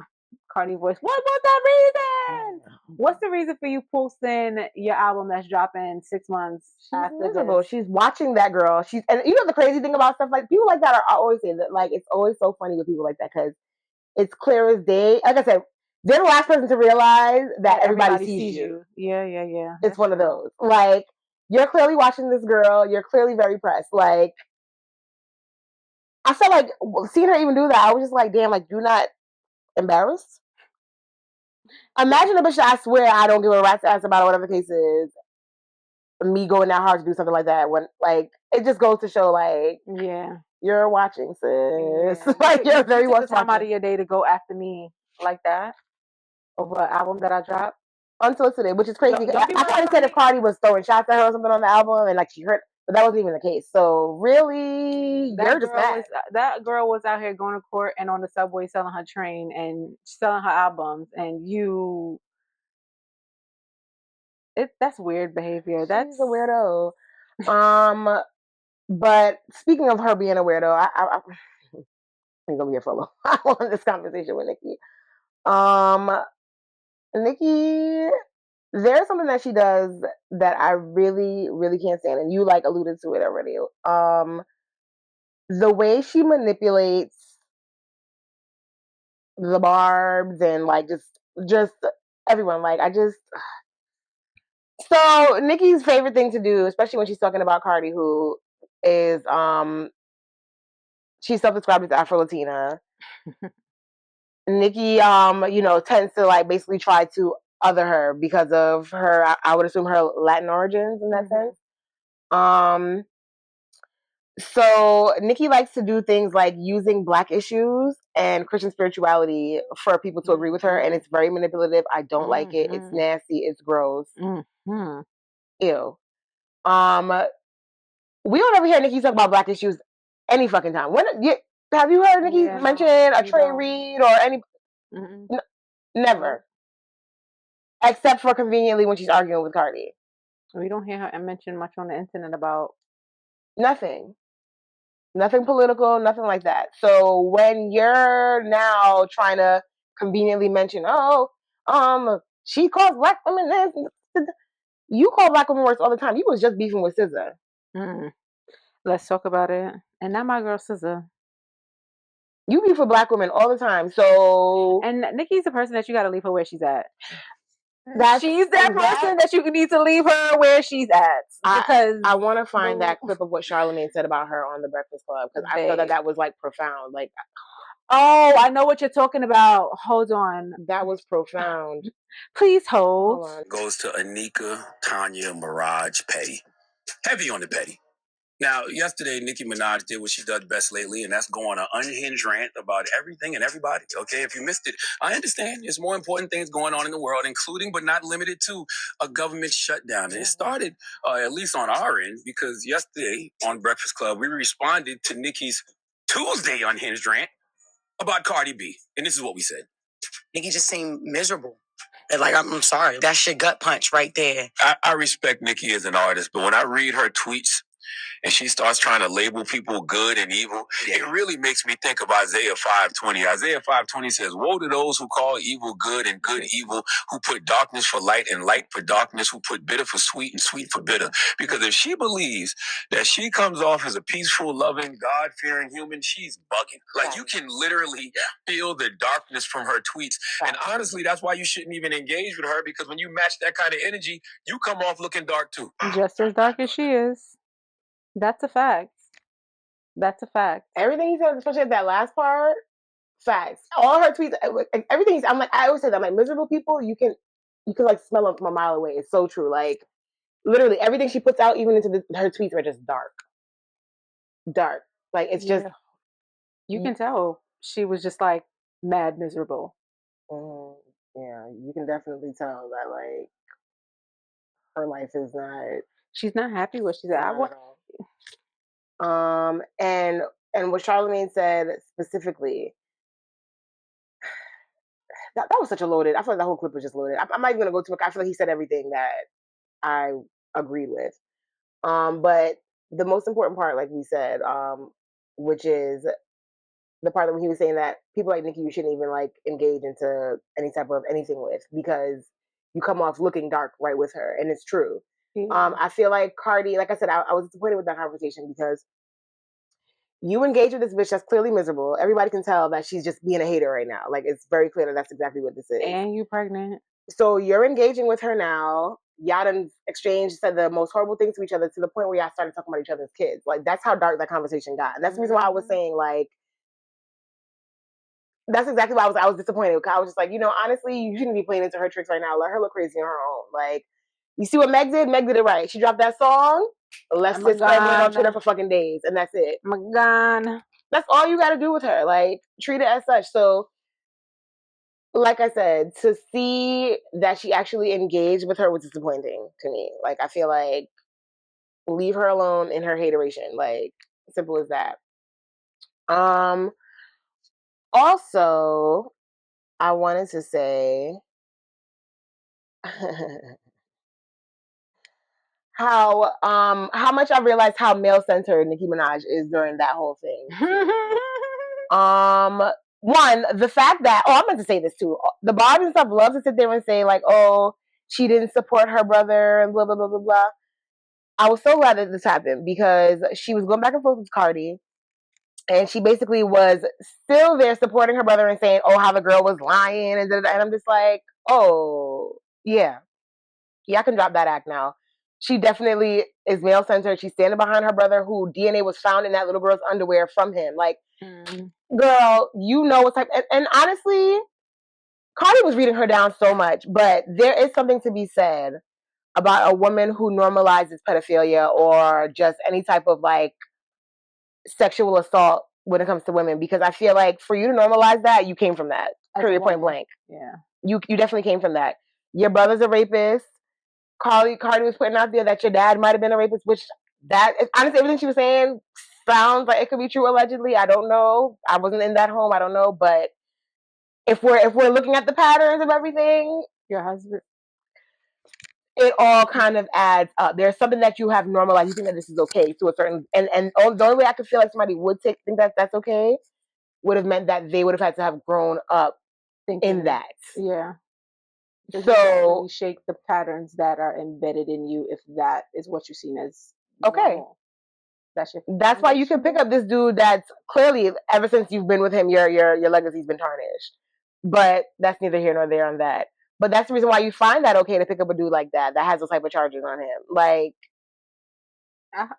Cardi voice. What was that reason? What's the reason for you posting your album that's dropping 6 months after miserable. this? She's watching that girl. And the crazy thing about stuff like people like that I always say that like it's always so funny with people like that because it's clear as day. Like I said, they're the last person to realize that everybody sees you. Yeah. It's that's one of those. Like, you're clearly watching this girl. You're clearly very pressed. Like, I felt like seeing her even do that, I was just like, damn, like, you're not embarrassed? Imagine a bitch that I swear I don't give a rat's ass about or whatever the case is. Me going that hard to do something like that when, like, it just goes to show, like, yeah, you're watching, sis. Yeah. Like, you're very much time out of your day to go after me like that over an album that I dropped. Unsolicited, which is crazy. I kind of said if Cardi was throwing shots at her or something on the album and like she hurt, but that wasn't even the case. So really, you're just mad. That girl was out here going to court and on the subway selling her train and selling her albums, and that's weird behavior. That's She's a weirdo. But speaking of her being a weirdo, I'm gonna be here for a little while on this conversation with Nicki. Nicki, there's something that she does that I really, really can't stand, and you like alluded to it already. The way she manipulates the barbs and like just everyone. Like, so Nicki's favorite thing to do, especially when she's talking about Cardi, who is she's self-described as Afro-Latina. Nicki, tends to like basically try to other her because of her, I would assume her Latin origins in that sense. So Nicki likes to do things like using Black issues and Christian spirituality for people to agree with her, and it's very manipulative. I don't like it. It's nasty. It's gross. Ew. We don't ever hear Nicki talk about Black issues any fucking time. Have you heard Nicki mention a Trey Reed or any? Never. Except for conveniently when she's arguing with Cardi. We don't hear her mention much on the internet about nothing political, nothing like that. So when you're now trying to conveniently mention, she calls Black women this, you call Black women worse all the time. You was just beefing with SZA. Let's talk about it. And not my girl SZA. You beef with Black women all the time. So, and Nicki's the person that you got to leave her where she's at. She's that person that you need to leave her where she's at. Because I want to find that clip of what Charlamagne said about her on the Breakfast Club because I thought that was like profound. Like, oh, I know what you're talking about. Hold on. That was profound. Please hold. Goes to Anika, Tanya, Mirage, Petty. Heavy on the Petty. Now, yesterday, Nicki Minaj did what she does best lately, and that's go on an unhinged rant about everything and everybody. Okay, if you missed it, I understand. There's more important things going on in the world, including but not limited to a government shutdown. And it started, at least on our end, because yesterday on Breakfast Club, we responded to Nicki's Tuesday unhinged rant about Cardi B. And this is what we said. Nicki just seemed miserable. And like, I'm sorry, that's your gut punch right there. I respect Nicki as an artist, but when I read her tweets, and she starts trying to label people good and evil, it really makes me think of Isaiah 5:20. Isaiah 5:20 says, "Woe to those who call evil good and good evil, who put darkness for light and light for darkness, who put bitter for sweet and sweet for bitter." Because if she believes that she comes off as a peaceful, loving, God-fearing human, she's bugging. Like, you can literally feel the darkness from her tweets. And honestly, that's why you shouldn't even engage with her, because when you match that kind of energy, you come off looking dark too. Just as dark as she is. That's a fact. That's a fact. Everything he said, especially at that last part, facts. All her tweets, everything. I'm like, I always say that, I'm like, miserable people, you can like smell them from a mile away. It's so true. Like, literally everything she puts out, even into her tweets, are just dark. Like, it's just you can tell she was just like mad miserable. Yeah, you can definitely tell that, like, her life is not. She's not happy with what she's at. And what Charlamagne said specifically, that was such a loaded. I feel like that whole clip was just loaded. I'm not even gonna go to it. I feel like he said everything that I agreed with. But the most important part, like we said, which is the part that when he was saying that people like Nicki, you shouldn't even like engage into any type of anything with, because you come off looking dark right with her, and it's true. I feel like Cardi, like I said, I was disappointed with that conversation, because you engage with this bitch that's clearly miserable. Everybody can tell that she's just being a hater right now. Like, it's very clear that that's exactly what this is. And you pregnant. So you're engaging with her now. Y'all done exchanged, said the most horrible things to each other, to the point where y'all started talking about each other's kids. Like, that's how dark that conversation got. And that's the reason why I was saying, like, that's exactly why I was disappointed. Because I was just like, honestly, you shouldn't be playing into her tricks right now. Let her look crazy on her own. Like, you see what Meg did? Meg did it right. She dropped that song. Let's sit scrambling on Twitter for fucking days, and that's it. Oh my God. That's all you got to do with her. Like, treat it as such. So, like I said, to see that she actually engaged with her was disappointing to me. Like, I feel like, leave her alone in her hateration. Like, simple as that. Also, I wanted to say how much I realized how male centered Nicki Minaj is during that whole thing. One, the fact that I meant to say this too. The Barbs and stuff love to sit there and say, like, oh, she didn't support her brother and blah blah blah blah blah. I was so glad that this happened, because she was going back and forth with Cardi, and she basically was still there supporting her brother and saying, oh, how the girl was lying, and I'm just like, oh, yeah, I can drop that act now. She definitely is male centered. She's standing behind her brother, who DNA was found in that little girl's underwear from him. Like, girl, you know what's like. And honestly, Cardi was reading her down so much, but there is something to be said about a woman who normalizes pedophilia or just any type of like sexual assault when it comes to women, because I feel like for you to normalize that, you came from that. Period, point blank. Yeah. You definitely came from that. Your brother's a rapist. Cardi was putting out there that your dad might have been a rapist, which honestly, everything she was saying sounds like it could be true allegedly. I don't know. I wasn't in that home. I don't know. But if we're looking at the patterns of everything, your husband, it all kind of adds up. There's something that you have normalized. You think that this is okay to a certain, and the only way I could feel like somebody would think that that's okay would have meant that they would have had to have grown up in that. Yeah. So really shake the patterns that are embedded in you, if that is what you're seen as normal. Okay. That's why you can pick up this dude that's clearly, ever since you've been with him, your legacy's been tarnished. But that's neither here nor there on that. But that's the reason why you find that okay to pick up a dude like that has those type of charges on him. Like,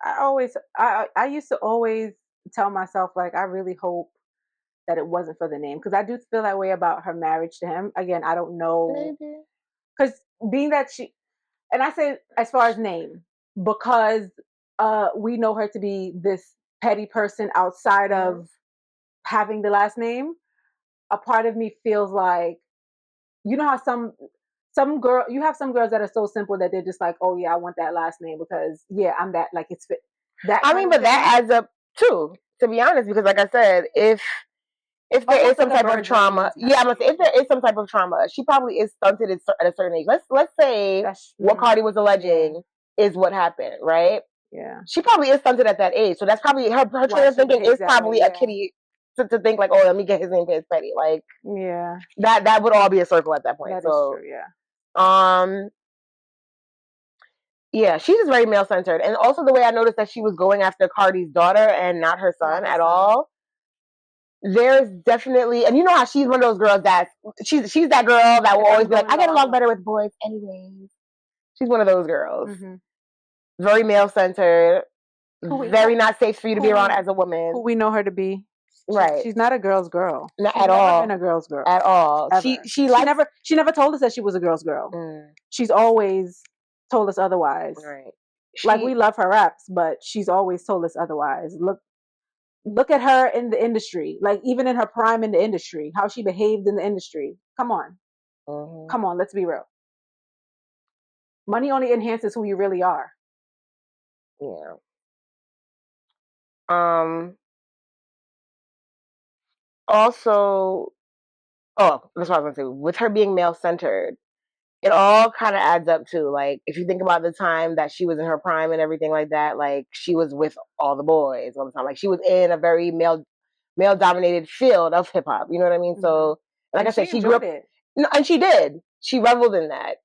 I used to always tell myself, like, I really hope that it wasn't for the name, because I do feel that way about her marriage to him. Again, I don't know, because being that she, and I say as far as name, because we know her to be this petty person outside of having the last name. A part of me feels like, you know how some you have some girls that are so simple that they're just like, oh yeah, I want that last name because yeah, I'm that, like it's fit. That I mean, but that adds up too, to be honest, because like I said, if there is some type of trauma, yeah, I'm gonna say if there is some type of trauma, she probably is stunted at a certain age. Let's say what Cardi was alleging is what happened, right? Yeah. She probably is stunted at that age, so that's probably her train of thinking is probably a kitty to think like, oh, let me get his name because it's petty. Like, yeah, that would all be a circle at that point. That so is true, yeah. Yeah, she's just very male centered, and also the way I noticed that she was going after Cardi's daughter and not her son at all. There's definitely, and you know how she's one of those girls that she's that girl that will always be like, I get along better with boys anyways. She's one of those girls. Very male centered, very not safe for you to be around as a woman. Who we know her to be. Right. She's not a girl's girl. Not she's at never all. been a girl's girl. At all. Ever. She never told us that she was a girl's girl. She's always told us otherwise. Right. Like, we love her raps, but she's always told us otherwise. Look at her in the industry. Like, even in her prime in the industry, how she behaved in the industry. Come on. Come on, let's be real. Money only enhances who you really are. Yeah. Also, that's what I was gonna say. With her being male centered, it all kind of adds up to, like, if you think about the time that she was in her prime and everything like that, like, she was with all the boys all the time. Like, she was in a very male dominated field of hip hop. You know what I mean? So, like I said, she grew up, and she did. She reveled in that.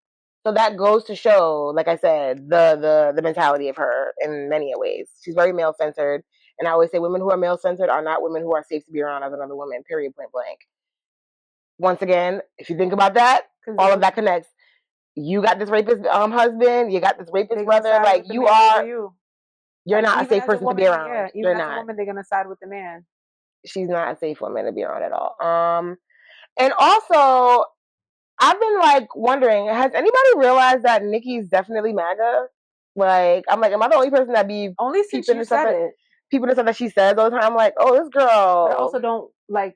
So that goes to show, like I said, the mentality of her in many ways. She's very male centered, and I always say women who are male centered are not women who are safe to be around as another woman. Period. Point blank. Once again, if you think about that, all of that connects. You got this rapist husband, you got this rapist brother, like, you're like, not a safe person to be around. Yeah, even as a woman, they're gonna side with the man. She's not a safe woman to be around at all. And also, I've been like wondering, has anybody realized that Nicki's definitely MAGA? Like, I'm like, am I the only person that be only since you said it? People the stuff that she says all the time. I'm like, oh, this girl. But I also don't like.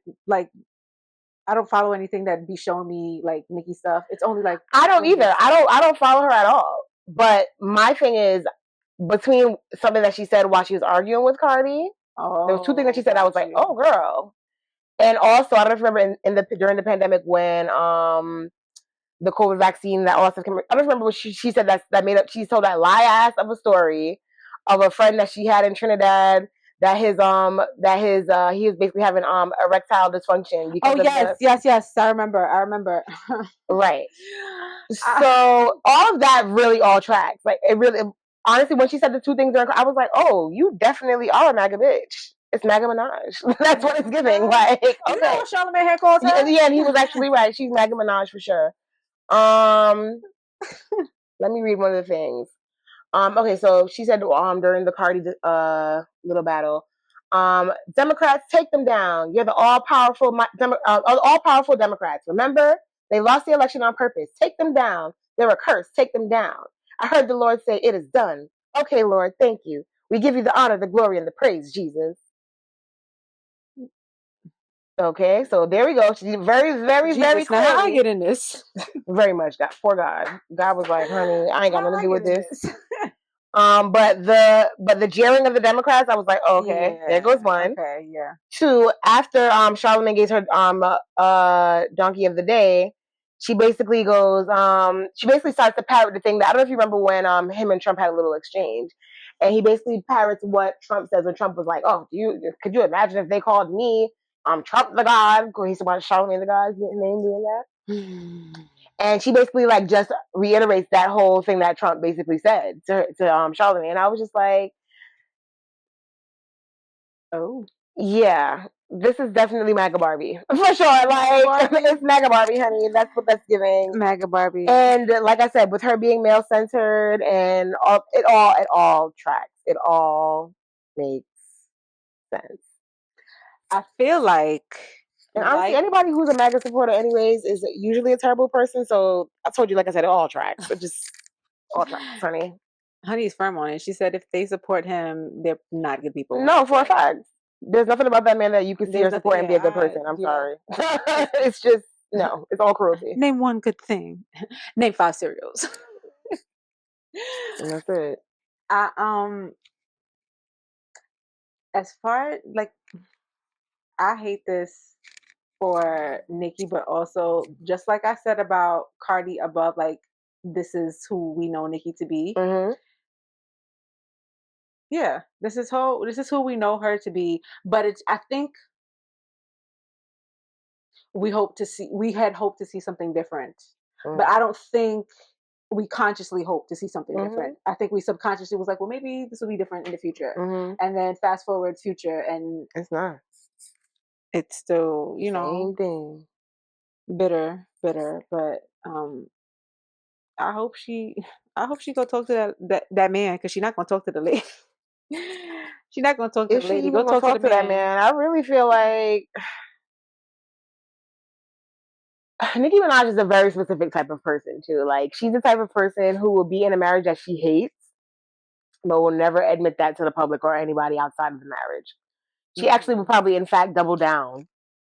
I don't follow anything that be showing me like Nicki stuff. It's only like I don't either. I don't follow her at all. But my thing is, between something that she said while she was arguing with Cardi, there was two things that she said. I was like, oh, girl. And also, I don't remember during the pandemic when the COVID vaccine that also came. I don't remember what she said that made up. She told that lie ass of a story of a friend that she had in Trinidad. That he was basically having erectile dysfunction. Oh yes, I remember. Right. So all of that really all tracks. Like, it really, honestly, when she said the two things, I was like, oh, you definitely are a MAGA bitch. It's MAGA Minaj. That's what it's giving. Like, okay. You know what Charlamagne had called her? Yeah, and he was actually right. She's MAGA Minaj for sure. Let me read one of the things. Okay, so she said during the Cardi little battle, Democrats, take them down. You're the all-powerful Democrats. Remember, they lost the election on purpose. Take them down. They're a curse. Take them down. I heard the Lord say, it is done. Okay, Lord, thank you. We give you the honor, the glory, and the praise, Jesus. Okay, so there we go. She's very, very, Jesus, very clearly. Now I get in this. Very much. For God. God was like, honey, I ain't got nothing to do with this. But the jeering of the Democrats, I was like, oh, okay, there goes one. Okay, yeah. Two, after Charlamagne gave her donkey of the day, she basically starts to parrot the thing that, I don't know if you remember when him and Trump had a little exchange, and he basically parrots what Trump says when Trump was like, oh, could you imagine if they called me Trump the God? He's about Charlamagne the God's name being that. And she basically like just reiterates that whole thing that Trump basically said to Charlamagne, and I was just like, oh yeah, this is definitely MAGA Barbie for sure. Like, it's MAGA Barbie, honey. That's what that's giving. MAGA Barbie. And like I said, with her being male centered and it all tracks. It all makes sense. I feel like. And honestly, anybody who's a MAGA supporter anyways is usually a terrible person. So I told you, like I said, it all tracks. It just all tracks, honey. Honey's firm on it. She said if they support him, they're not good people. No, for a fact. There's nothing about that man that you can see or There's support and be a good nothing- person. I'm yeah. sorry. It's just, no, it's all cruelty. Name one good thing. Name 5 cereals. And that's it. As far like, I hate this for Nicki, but also just like I said about Cardi above, like this is who we know Nicki to be. Mm-hmm. Yeah, this is who we know her to be. But I think we had hoped to see something different. Mm-hmm. But I don't think we consciously hope to see something Mm-hmm. different. I think we subconsciously was like, well, maybe this will be different in the future. Mm-hmm. And then fast forward future, and it's not. It's still, same thing. Bitter. But I hope she go talk to that man, because she's not gonna talk to the lady. She's not gonna talk to the lady. Go talk to the that man. I really feel like Nicki Minaj is a very specific type of person too. Like, she's the type of person who will be in a marriage that she hates, but will never admit that to the public or anybody outside of the marriage. She actually would probably, in fact, double down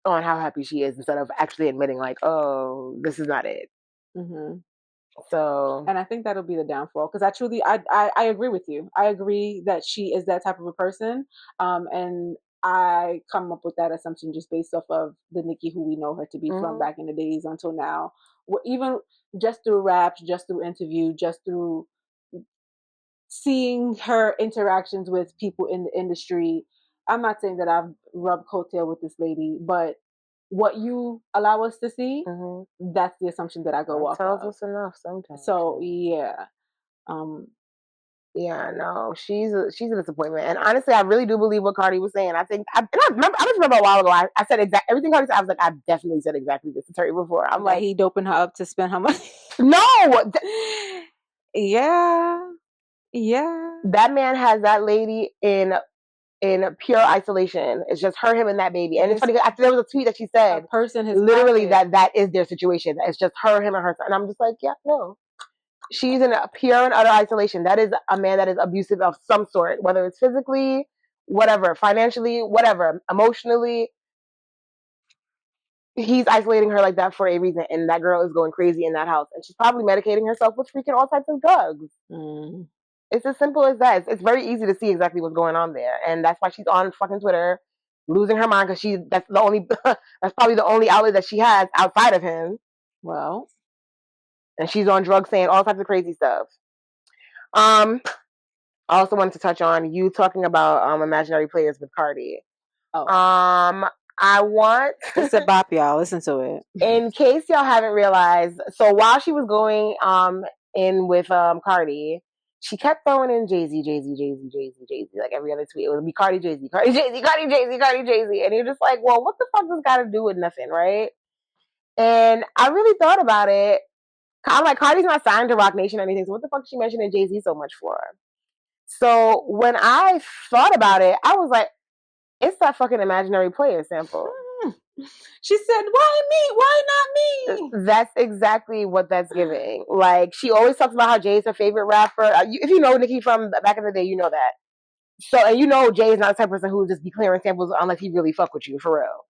on how happy she is instead of actually admitting, like, oh, this is not it. Mm-hmm. So, and I think that'll be the downfall, because I agree with you. I agree that she is that type of a person, and I come up with that assumption just based off of the Nicki who we know her to be from back in the days until now. Even just through raps, just through interview, just through seeing her interactions with people in the industry. I'm not saying that I've rubbed coattail with this lady, but what you allow us to see, that's the assumption that I go off of. Tells us enough sometimes. So yeah. Yeah, no, she's a disappointment. And honestly, I really do believe what Cardi was saying. I think I just remember a while ago, I said everything Cardi said. I was like, I've definitely said exactly this to Terry before. I'm like, he doping her up to spend her money. No. Yeah. That man has that lady in pure isolation. It's just her, him, and that baby. And it's funny, after there was a tweet that she said, literally that is their situation. It's just her, him, and her son. And I'm just like, yeah, no. She's in a pure and utter isolation. That is a man that is abusive of some sort, whether it's physically, whatever, financially, whatever, emotionally. He's isolating her like that for a reason, and that girl is going crazy in that house, and she's probably medicating herself with freaking all types of drugs. It's as simple as that. It's very easy to see exactly what's going on there, and that's why she's on fucking Twitter, losing her mind, because that's probably the only outlet that she has outside of him. Well, and she's on drugs, saying all types of crazy stuff. I also wanted to touch on you talking about imaginary players with Cardi. I want it's a bop, y'all. Listen to it. In case y'all haven't realized, so while she was going in with Cardi, she kept throwing in Jay-Z, like every other tweet. It would be Cardi, Jay-Z, Cardi, Jay-Z, Cardi, Jay-Z, Cardi, Jay-Z. And you're just like, well, what the fuck does got to do with nothing, right? And I really thought about it. I'm like, Cardi's not signed to Roc Nation or anything, so what the fuck is she mentioning Jay-Z so much for? So when I thought about it, I was like, it's that fucking imaginary player sample. She said, why me? Why not me? That's exactly what that's giving. Like, she always talks about how Jay's her favorite rapper. If you know Nicki from back in the day, you know that. So, and you know Jay is not the type of person who would just be clearing samples unless he really fuck with you, for real.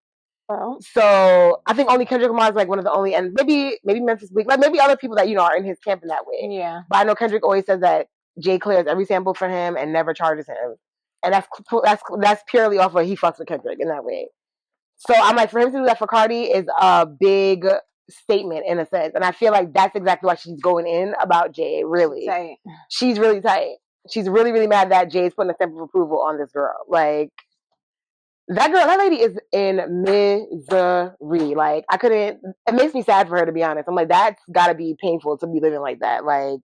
Well, so I think only Kendrick Lamar is like one of the only, and maybe Memphis Bleak, like maybe other people that are in his camp in that way. Yeah. But I know Kendrick always says that Jay clears every sample for him and never charges him, and that's purely off of he fucks with Kendrick in that way. So I'm like, for him to do that for Cardi is a big statement in a sense, and I feel like that's exactly why she's going in about Jay. Really, she's really tight. She's really, really mad that Jay's putting a stamp of approval on this girl. Like, that lady is in misery. Like, it makes me sad for her, to be honest. I'm like, that's gotta be painful to be living like that. Like,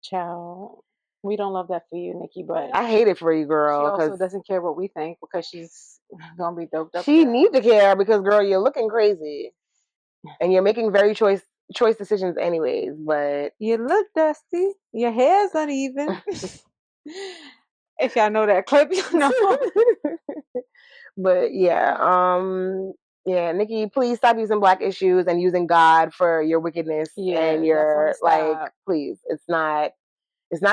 child, we don't love that for you, Nicki, but I hate it for you, girl. She also doesn't care what we think because she's gonna be doped up. She needs to care because, girl, you're looking crazy. And you're making very choice decisions anyways, but you look dusty. Your hair's uneven. If y'all know that clip, you know. But yeah, Yeah, Nicki, please stop using Black issues and using God for your wickedness and your like. Please, it's not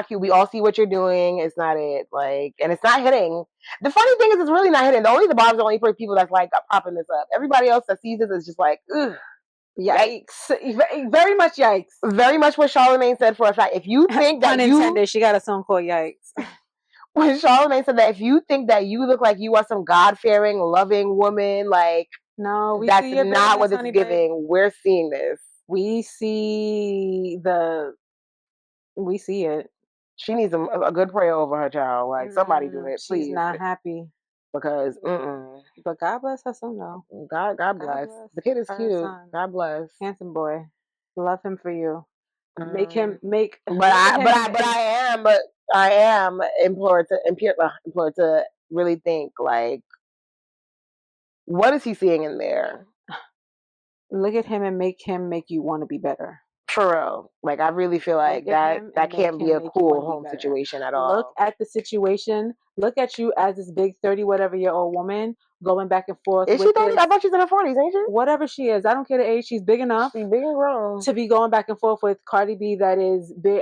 cute. We all see what you're doing. It's not it. Like, and it's not hitting. The funny thing is, it's really not hitting. The bottom is only for people that's like popping this up. Everybody else that sees this is just like, ugh. Yikes. Very much yikes. Very much what Charlamagne said for a fact. If you think that unintended, she got a song called Yikes. When Charlamagne said that if you think that you look like you are some God-fearing, loving woman, like, no, that's not what it's giving. Babe. We're seeing this. We see it. She needs a good prayer over her child. Like, somebody do it, please. She's not happy. Because, But God bless her son, though. God bless. The kid is cute. Son. God bless. Handsome boy. Love him for you. I am implored to really think, like, what is he seeing in there? Look at him and make you want to be better. For real. Like, I really feel like that can't be a cool home situation at all. Look at the situation. Look at you as this big 30-whatever-year-old woman going back and forth. Is she 30? I thought she's in her 40s, ain't she? Whatever she is. I don't care the age. She's big enough. She's big and grown. To be going back and forth with Cardi B that is big.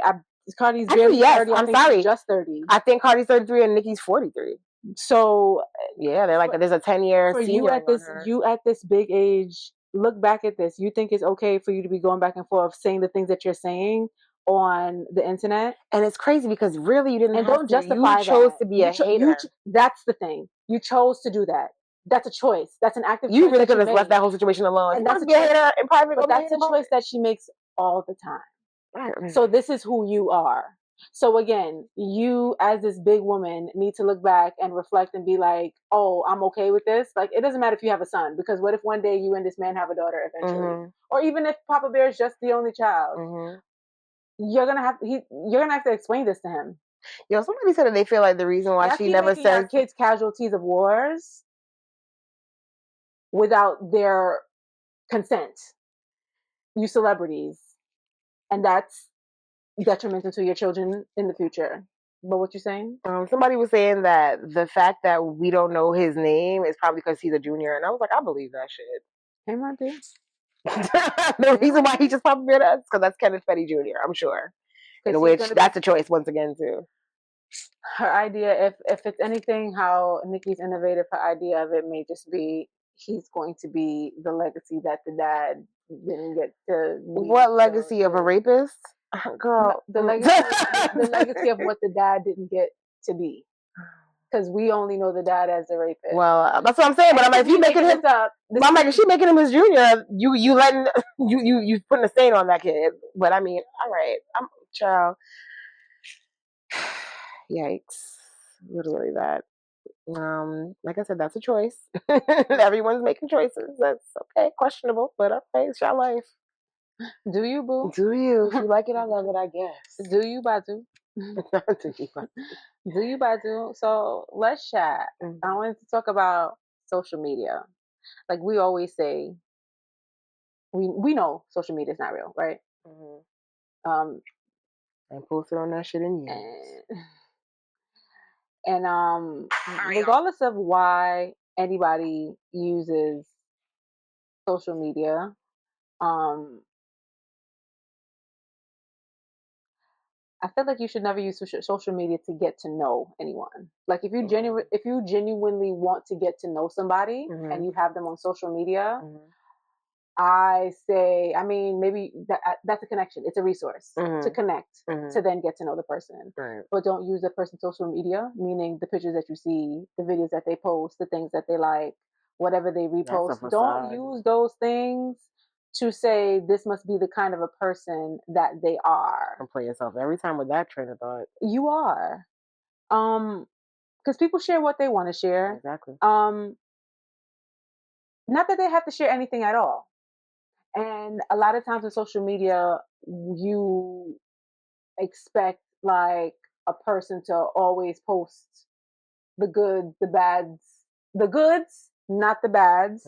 Cardi's barely 30. I'm sorry. She's just 30. I think Cardi's 33 and Nicki's 43. So yeah, they're like, there's a 10-year senior you at this big age. Look back at this. You think it's okay for you to be going back and forth saying the things that you're saying on the internet? And it's crazy because really you didn't have don't justify you chose to be a hater. That's the thing. You chose to do that. That's a choice. That's an active choice. You really could have left that whole situation alone. And that's a hater in private. But that's a choice that she makes all the time. So this is who you are. So again, you as this big woman need to look back and reflect and be like, oh, I'm okay with this. Like, it doesn't matter if you have a son, because what if one day you and this man have a daughter eventually? Or even if Papa Bear is just the only child, you're gonna have to explain this to him. Yo, somebody said that they feel like the reason why she never says kids casualties of wars without their consent. You celebrities, and that's detrimental to your children in the future. But what you saying? Somebody was saying that the fact that we don't know his name is probably because he's a junior, and I was like, I believe that shit. Hey, my dear. The reason why he just popped up us because that's Kenneth Fetty Jr. I'm sure. In which that's a choice once again too. Her idea, if it's anything, how Nicki's innovative, her idea of it may just be he's going to be the legacy that the dad didn't get to. What legacy of a rapist? Girl, the legacy of what the dad didn't get to be, because we only know the dad as the rapist. Well, that's what I'm saying. But I'm like, if you making him up, I'm like, if she making him his junior, you letting you putting a stain on that kid. But I mean, all right, I'm child. Yikes! Literally that. Like I said, that's a choice. Everyone's making choices. That's okay, questionable, but okay, it's your life. Do you, boo? Do you? If you like it, I love it, I guess. Do you, Badu? Do you, Badu? So let's chat. I wanted to talk about social media. Like we always say, we know social media is not real, right? I posted on that shit in years. And regardless of why anybody uses social media, I feel like you should never use social media to get to know anyone. Like if you genuinely want to get to know somebody and you have them on social media, I say, I mean, maybe that's a connection. It's a resource to connect, to then get to know the person. Right. But don't use the person's social media, meaning the pictures that you see, the videos that they post, the things that they like, whatever they repost. Don't use those things to say this must be the kind of a person that they are. Don't play yourself every time with that train of thought. You are. Because people share what they want to share. Exactly. Not that they have to share anything at all. And a lot of times on social media, you expect like a person to always post the good, the bads, the goods, not the bads.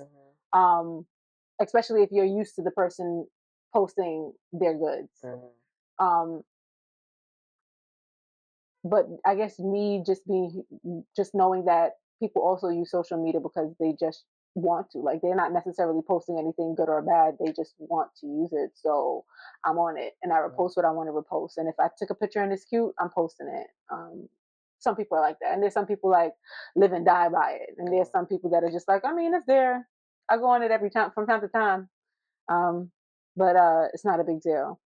Especially if you're used to the person posting their goods. But I guess me just knowing that people also use social media because they just want to. Like, they're not necessarily posting anything good or bad. They just want to use it. So I'm on it, and I repost what I want to repost. And if I took a picture and it's cute, I'm posting it. Some people are like that, and there's some people like live and die by it, and there's some people that are just like, I mean, it's there. I go on it every time, from time to time. But it's not a big deal.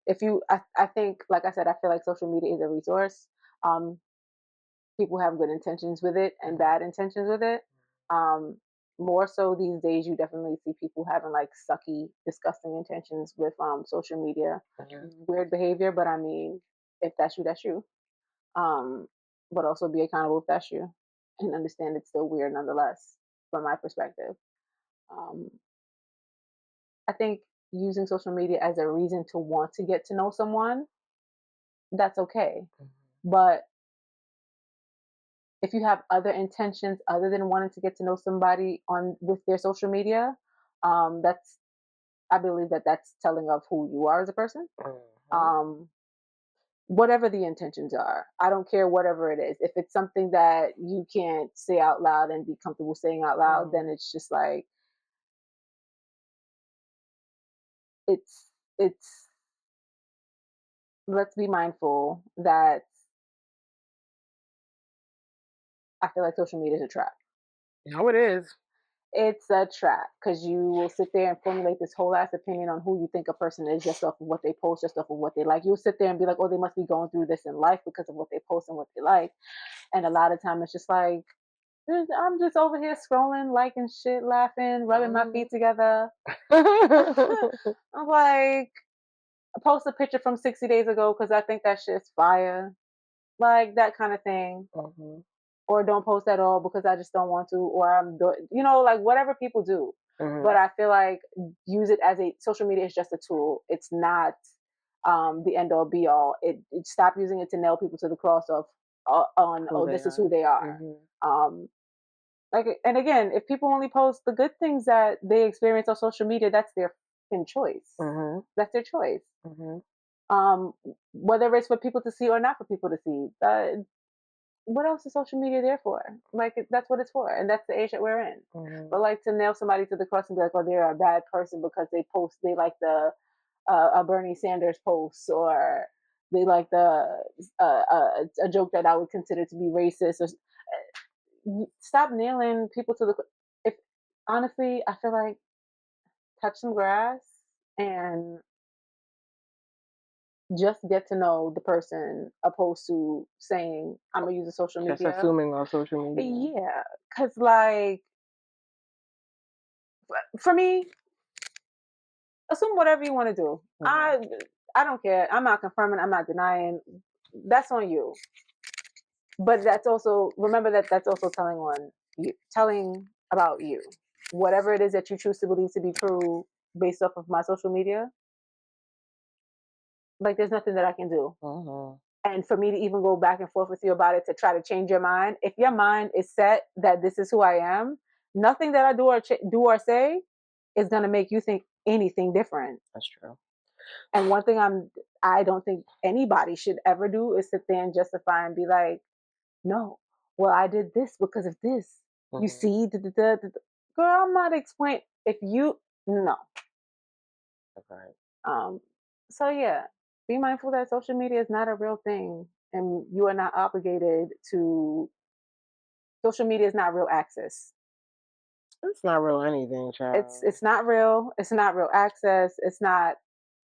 If you, I think, like I said, I feel like social media is a resource. People have good intentions with it and bad intentions with it. More so these days, you definitely see people having like sucky, disgusting intentions with social media, weird behavior. But I mean, if that's you, that's you. But also be accountable if that's you, and understand it's still weird nonetheless, from my perspective. I think using social media as a reason to want to get to know someone, that's okay. But if you have other intentions other than wanting to get to know somebody on with their social media, that's, I believe that that's telling of who you are as a person. Whatever the intentions are, I don't care whatever it is. If it's something that you can't say out loud and be comfortable saying out loud, then it's just like it's let's be mindful that I feel like social media is a trap. No, it is. It's a trap, because you will sit there and formulate this whole ass opinion on who you think a person is just off of what they post, just off of what they like. You'll sit there and be like, oh, they must be going through this in life because of what they post and what they like. And a lot of time it's just like, I'm just over here scrolling, liking shit, laughing, rubbing my feet together. I'm like, post a picture from 60 days ago because I think that shit's fire. Like, that kind of thing. Or don't post at all because I just don't want to, or I'm doing, like whatever people do. But I feel like use it as social media is just a tool. It's not the end all be all. It stop using it to nail people to the cross of this is who they are. And again, if people only post the good things that they experience on social media, that's their choice. That's their choice. Whether it's for people to see or not for people to see. What else is social media there for? Like, that's what it's for, and that's the age that we're in. But like, to nail somebody to the cross and be like, oh, they're a bad person because they like the a Bernie Sanders post, or they like a joke that I would consider to be racist. Or stop nailing people to the. If honestly, I feel like touch some grass and just get to know the person, opposed to saying I'm gonna use a social media. Just assuming on social media. Yeah, because like, for me, assume whatever you want to do. I don't care. I'm not confirming. I'm not denying. That's on you. But that's also, remember that that's also telling about you. Whatever it is that you choose to believe to be true based off of my social media, like, there's nothing that I can do. And for me to even go back and forth with you about it to try to change your mind, if your mind is set that this is who I am, nothing that I do or say is going to make you think anything different. That's true. And one thing I don't think anybody should ever do is sit there and justify and be like, no, well, I did this because of this. You see, girl, I'm not explaining. If you, no. Okay. So yeah, be mindful that social media is not a real thing, and you are not obligated to. Social media is not real access. It's not real anything, child. It's not real. It's not real access. It's not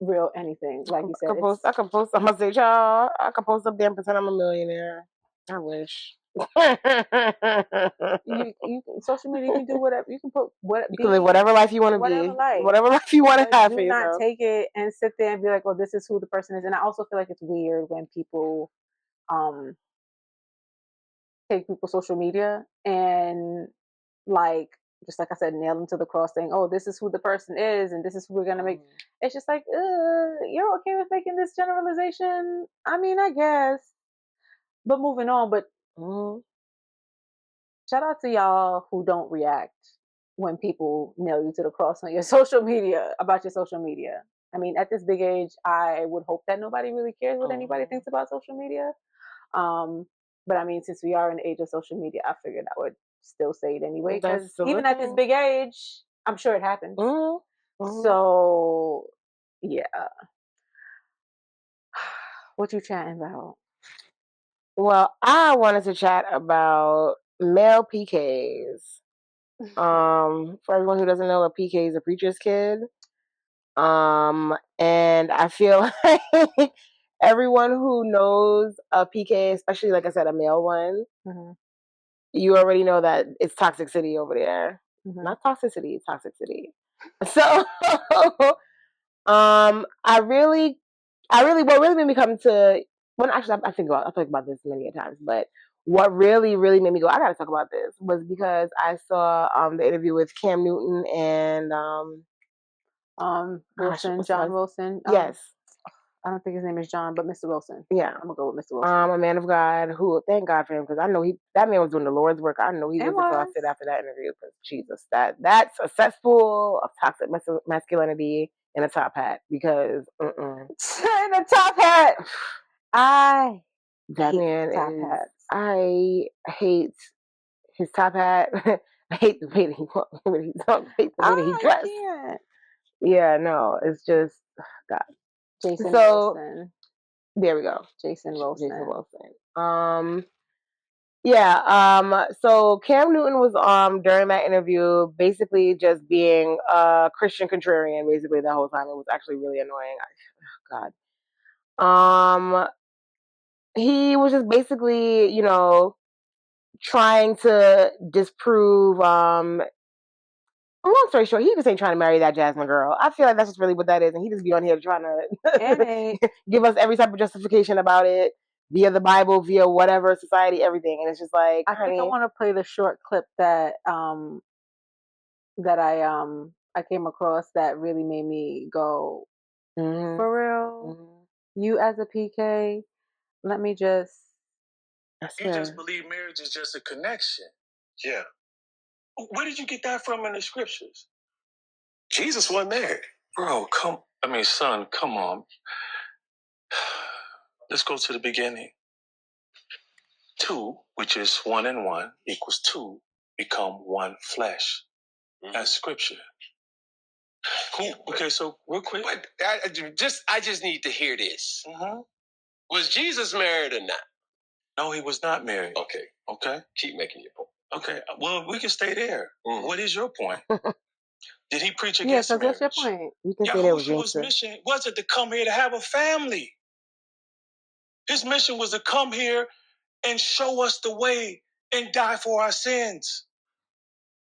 real anything. Like you said, I can post. I'm gonna say, child, I can post up there and pretend I'm a millionaire. I wish. Social media, you can do whatever. You can put you can live whatever life you want to be. Whatever life you want to have for yourself. Do not take it and sit there and be like, oh, this is who the person is. And I also feel like it's weird when people take people's social media and, like, just like I said, nail them to the cross, saying, oh, this is who the person is and this is who we're going to make. It's just like, you're okay with making this generalization? I mean, I guess. But moving on, but shout out to y'all who don't react when people nail you to the cross on your social media, about your social media. I mean, at this big age, I would hope that nobody really cares what anybody thinks about social media. But I mean, since we are in the age of social media, I figured I would still say it anyway. Because That's the even at this thing. big age, I'm sure it happens. So, yeah. What you chatting about? Well, I wanted to chat about male PKs. For everyone who doesn't know, a PK is a preacher's kid. And I feel like everyone who knows a PK, especially like I said, a male one, you already know that it's toxicity over there. Not toxicity, it's toxicity. So, what really made me come to, well, actually, I think about this many a times, but what really, really made me go, I gotta talk about this, was because I saw the interview with Cam Newton and Wilson, John Wilson. Yes. I don't think his name is John, but Mr. Wilson. Yeah. I'm gonna go with Mr. Wilson. A man of God who, thank God for him, because I know that man was doing the Lord's work. I know he was exhausted after that interview, because Jesus, that's a cesspool of toxic masculinity in a top hat, because in a top hat. I hate his top hat. I hate the way that he dressed. Can't. Yeah, no, it's just God. Jason Wilson. There we go. Jason Wilson. So Cam Newton was during that interview basically just being a Christian contrarian basically the whole time. It was actually really annoying. God. He was just basically, trying to disprove long story short, he just ain't trying to marry that Jasmine girl. I feel like that's just really what that is, and he just be on here trying to give us every type of justification about it via the Bible, via whatever society, everything, and it's just like, I think I want to play the short clip that I came across that really made me go, for real. You as a PK, let me just. You just believe marriage is just a connection. Yeah. Where did you get that from in the scriptures? Jesus wasn't married. Bro, son, come on. Let's go to the beginning. 2, which is 1 and 1, equals 2, become one flesh. That's scripture. Cool. Okay, so real quick. But I just need to hear this. Was Jesus married or not? No, he was not married. Okay. Keep making your point. Okay. Well, we can stay there. What is your point? Did he preach against marriage? What's your point? Yahushua's mission wasn't to come here to have a family. His mission was to come here and show us the way and die for our sins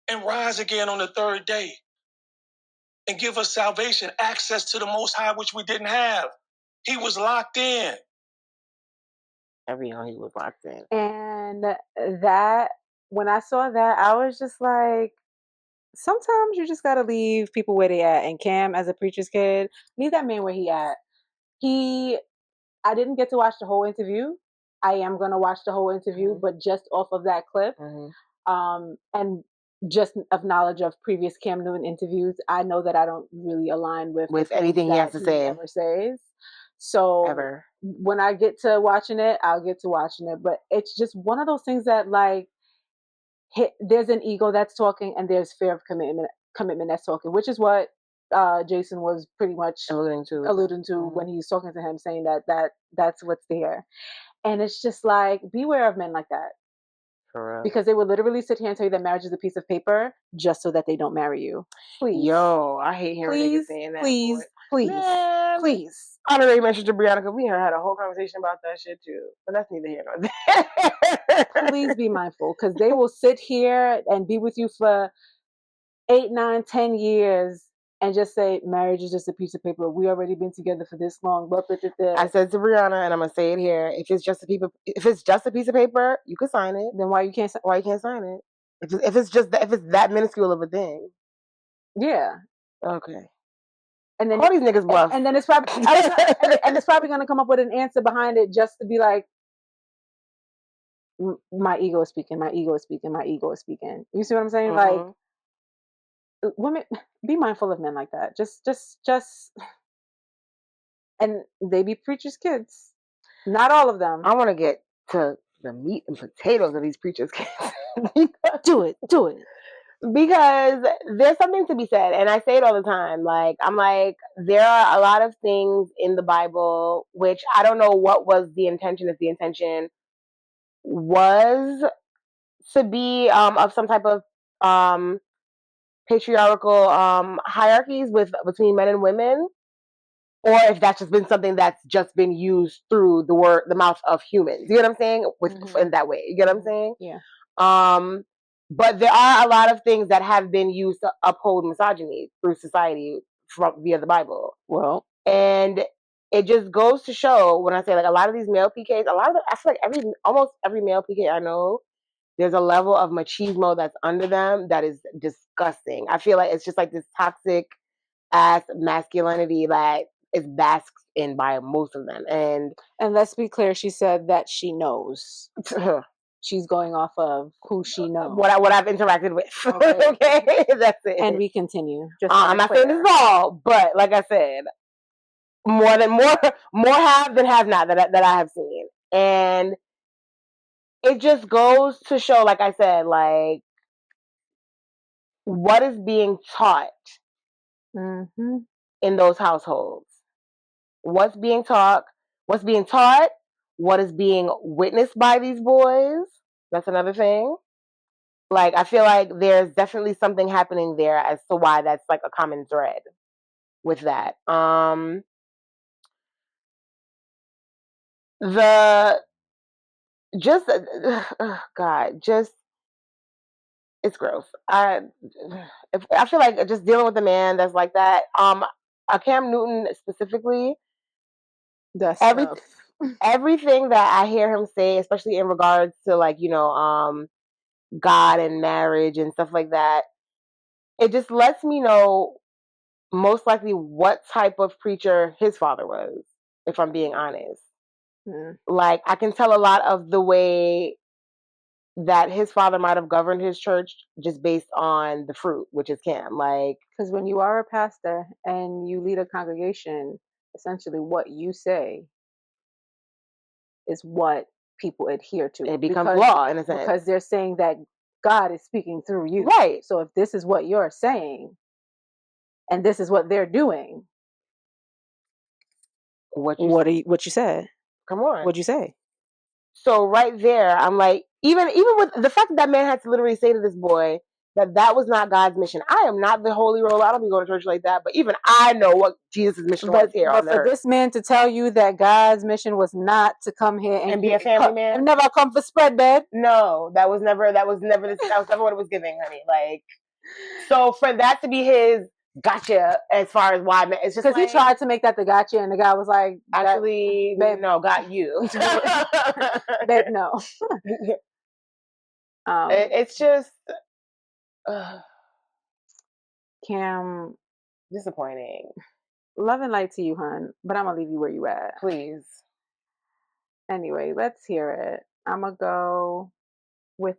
and rise again on the third day and give us salvation, access to the Most High, which we didn't have. He was locked in. He was locked in. And that, when I saw that, I was just like, sometimes you just got to leave people where they at. And Cam, as a preacher's kid, leave that man where he at. I didn't get to watch the whole interview. I am going to watch the whole interview, but just off of that clip, and just of knowledge of previous Cam Newton interviews, I know that I don't really align with anything he has to say. Ever says. So when I get to watching it, I'll get to watching it. But it's just one of those things that, like, there's an ego that's talking and there's fear of commitment that's talking, which is what Jason was pretty much alluding to when he was talking to him, saying that's what's there. And it's just like, beware of men like that. Correct. Because they would literally sit here and tell you that marriage is a piece of paper just so that they don't marry you. Please. Yo, I hate hearing niggas saying that. Please. Honorary mention to Brianna, because we had a whole conversation about that shit too. But that's neither here nor there. Please be mindful, because they will sit here and be with you for 8, 9, 10 years and just say marriage is just a piece of paper. We already been together for this long. I said to Brianna, and I'm gonna say it here: if it's just a piece of paper, you can sign it. Then why you can't sign it? If it's that minuscule of a thing. Yeah. Okay. And then all these niggas bluff. And then it's probably and it's probably gonna come up with an answer behind it just to be like, my ego is speaking. My ego is speaking. My ego is speaking. You see what I'm saying? Like, women, be mindful of men like that. Just, and they be preachers' kids. Not all of them. I want to get to the meat and potatoes of these preachers' kids. Do it. Because there's something to be said, and I say it all the time. Like, I'm like, there are a lot of things in the Bible which I don't know what was the intention. If the intention was to be of some type of patriarchal hierarchies between men and women, or if that's just been something that's just been used through the mouth of humans. You get what I'm saying? In that way, you get what I'm saying? Yeah. But there are a lot of things that have been used to uphold misogyny through society via the Bible. Well, and it just goes to show when I say like a lot of these male PKs, I feel like almost every male PK I know, there's a level of machismo that's under them that is disgusting. I feel like it's just like this toxic ass masculinity that is basked in by most of them. And let's be clear, she said that she knows. She's going off of who she knows. What I've interacted with. Okay. That's it. And we continue. I'm not saying this is all, but like I said, more have than have not that I have seen. And it just goes to show, like I said, like what is being taught in those households. What's being taught, what is being witnessed by these boys. That's another thing. Like, I feel like there's definitely something happening there as to why that's like a common thread with that. It's gross. I feel like just dealing with a man that's like that. Cam Newton specifically. That's everything that I hear him say, especially in regards to like, God and marriage and stuff like that, it just lets me know most likely what type of preacher his father was, if I'm being honest. Like, I can tell a lot of the way that his father might have governed his church just based on the fruit, which is Cam. Like, because when you are a pastor and you lead a congregation, essentially what you say is what people adhere to. It becomes law in a sense. Because they're saying that God is speaking through you. Right. So if this is what you're saying and this is what they're doing, what you said? Come on. What'd you say? So right there, I'm like, even with the fact that man had to literally say to this boy that was not God's mission. I am not the holy roller. I don't be going to church like that. But even I know what Jesus' mission was here on the earth. But for this man to tell you that God's mission was not to come here and be a family man, and never come for spread bed. No, that was never what it was giving, honey. Like, so for that to be his gotcha as far as why, it's just because he tried to make that the gotcha, and the guy was like, actually, babe, no, got you, babe, no. It's just Cam, disappointing. Love and light to you, hon, but I'm gonna leave you where you at, please. Anyway, let's hear it. I'm gonna go with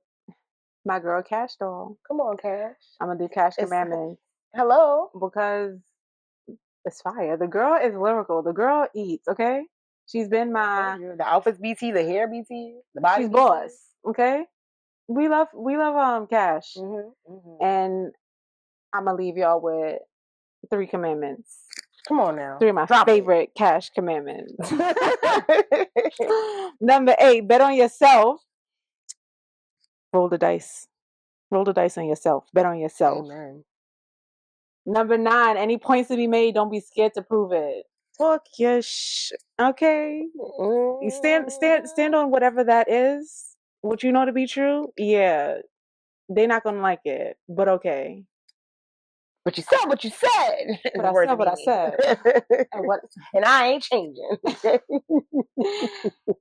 my girl Kash doll. Come on, Kash. I'm gonna do Kash Commandments. Hello. Because it's fire. The girl is lyrical. The girl eats, okay? She's been the outfits BT, the hair BT, the body. She's BT. boss, okay? We love Kash. And I'm gonna leave y'all with 3 commandments. Come on now. 3 of my favorite Kash commandments. Number 8, bet on yourself. Roll the dice. Roll the dice on yourself. Bet on yourself. Amen. Number 9, any points to be made, don't be scared to prove it. Fuck your okay. You stand on whatever that is. What you know to be true. Yeah. They're not gonna like it, but okay. But you said what you said. But I said what I said. And I ain't changing.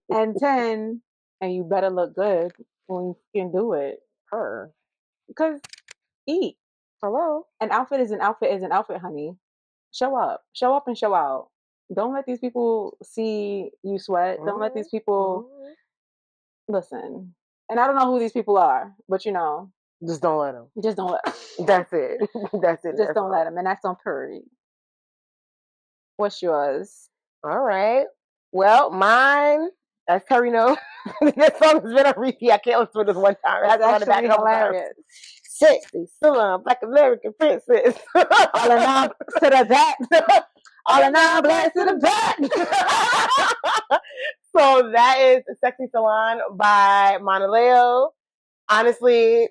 And 10, and you better look good when you can do it. Because eat. Hello. An outfit is an outfit, honey. Show up and show out. Don't let these people see you sweat. Don't let these people listen. And I don't know who these people are, but just don't let them. Just don't let them. That's it. That's it. Just don't let them. And that's on Purdy. What's yours? All right. Well, mine As Terry knows, this song has been on repeat. I can't listen to this one time. That's actually hilarious. Sexy, Soulaan, Black American princess. All in all, to the back. All in all, black to the back. So that is Sexy Soulaan by Monaleo. Honestly,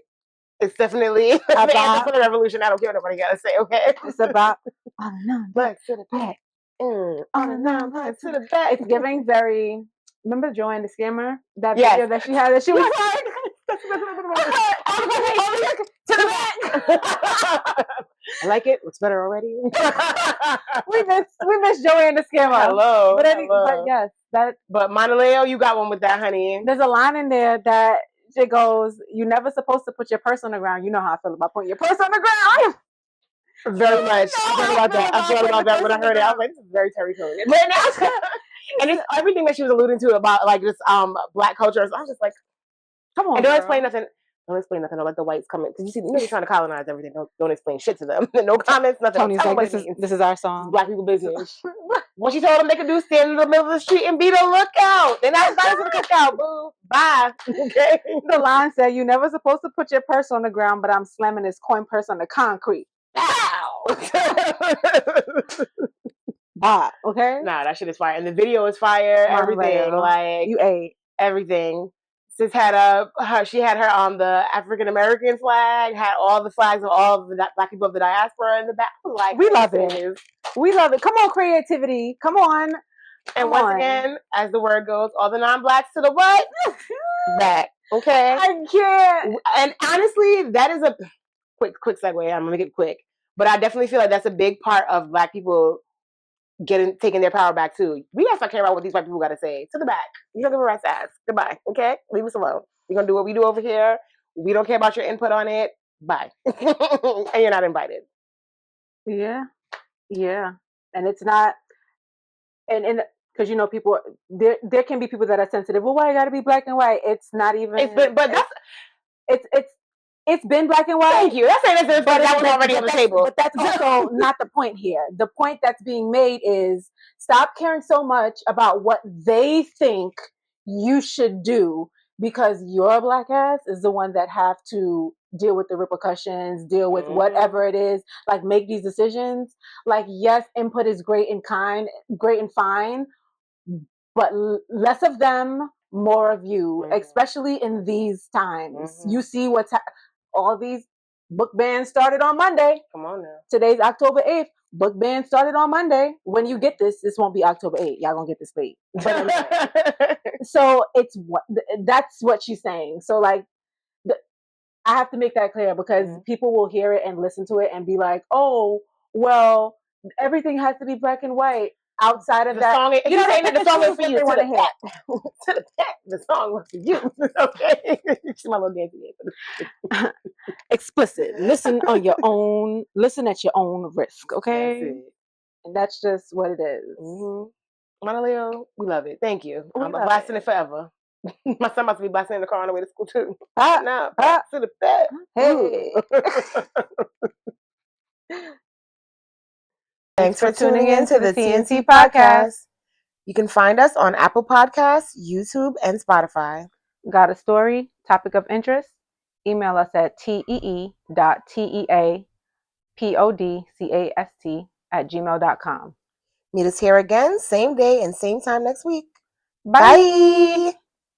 it's definitely the anthem for the revolution. I don't care what nobody gotta say, okay? It's about all in all, black to the back. All in all, black to the back. It's giving very. Remember Joanne the Scammer? That video that she had that she was like, to the back. I like it. What's better already? we miss Joanne the Scammer. Hello. But yes, that. But Monaleo, you got one with that, honey. There's a line in there that it goes, "You're never supposed to put your purse on the ground." You know how I feel about putting your purse on the ground. Very much. I thought about that. I thought about that when I heard it. I was like, this is very Terry Cohen. But now, and it's everything that she was alluding to about like this black culture. I was just like, come on. And don't explain nothing. Don't explain nothing. Don't let the whites come in. Because you see, they're trying to colonize everything. Don't explain shit to them. No comments, nothing. Tony's like, this is our song. Black people business. What she told them they could do, stand in the middle of the street and be the lookout. They're not invited to the cookout, boo. Bye. Okay. The line said, "You're never supposed to put your purse on the ground, but I'm slamming this coin purse on the concrete." Ow! Bye. Okay? Nah, that shit is fire. And the video is fire. Everything. Like, you ate. Everything. Sis had she had her on the African American flag, had all the flags of all the black people of the diaspora in the back. Like, we love it. We love it. Come on, creativity. Come on. And once again, as the word goes, all the non-blacks to the what? Back. Okay. I can't. And honestly, that is a quick segue. I'm gonna make it quick. But I definitely feel like that's a big part of black people taking their power back too. We have to care about what these white people got to say. To the back. You don't give a rat's ass. Goodbye. Okay? Leave us alone. We're gonna do what we do over here. We don't care about your input on it. Bye. And you're not invited. Yeah. Yeah. And it's not and because you know people there can be people that are sensitive. Well, why you gotta be black and white? It's not even it's been black and white. Thank you. That's it. But that was already on the table. But that's also not the point here. The point that's being made is stop caring so much about what they think you should do because your black ass is the one that have to deal with the repercussions, deal with whatever it is, like make these decisions. Like, yes, input is great and fine, but less of them, more of you, especially in these times. You see all these book bans started on Monday. Come on now. Today's October 8th. Book ban started on Monday. When you get this won't be October 8th. Y'all gonna get this late. But anyway. So that's what she's saying. So like, I have to make that clear because people will hear it and listen to it and be like, oh, well, everything has to be black and white. Outside of that, song, you know, the song is for you. To the back. The song was for you. Okay, she's my little dancing. Explicit. Listen at your own risk. Okay, that's it. And that's just what it is. Monaleo, we love it. Thank you. I'm blasting it forever. My son must be blasting in the car on the way to school too. Back to the back. Hey. Thanks for tuning in to the TNT Podcast. You can find us on Apple Podcasts, YouTube, and Spotify. Got a story, topic of interest? Email us at tee.teapodcast@gmail.com. Meet us here again, same day and same time next week. Bye.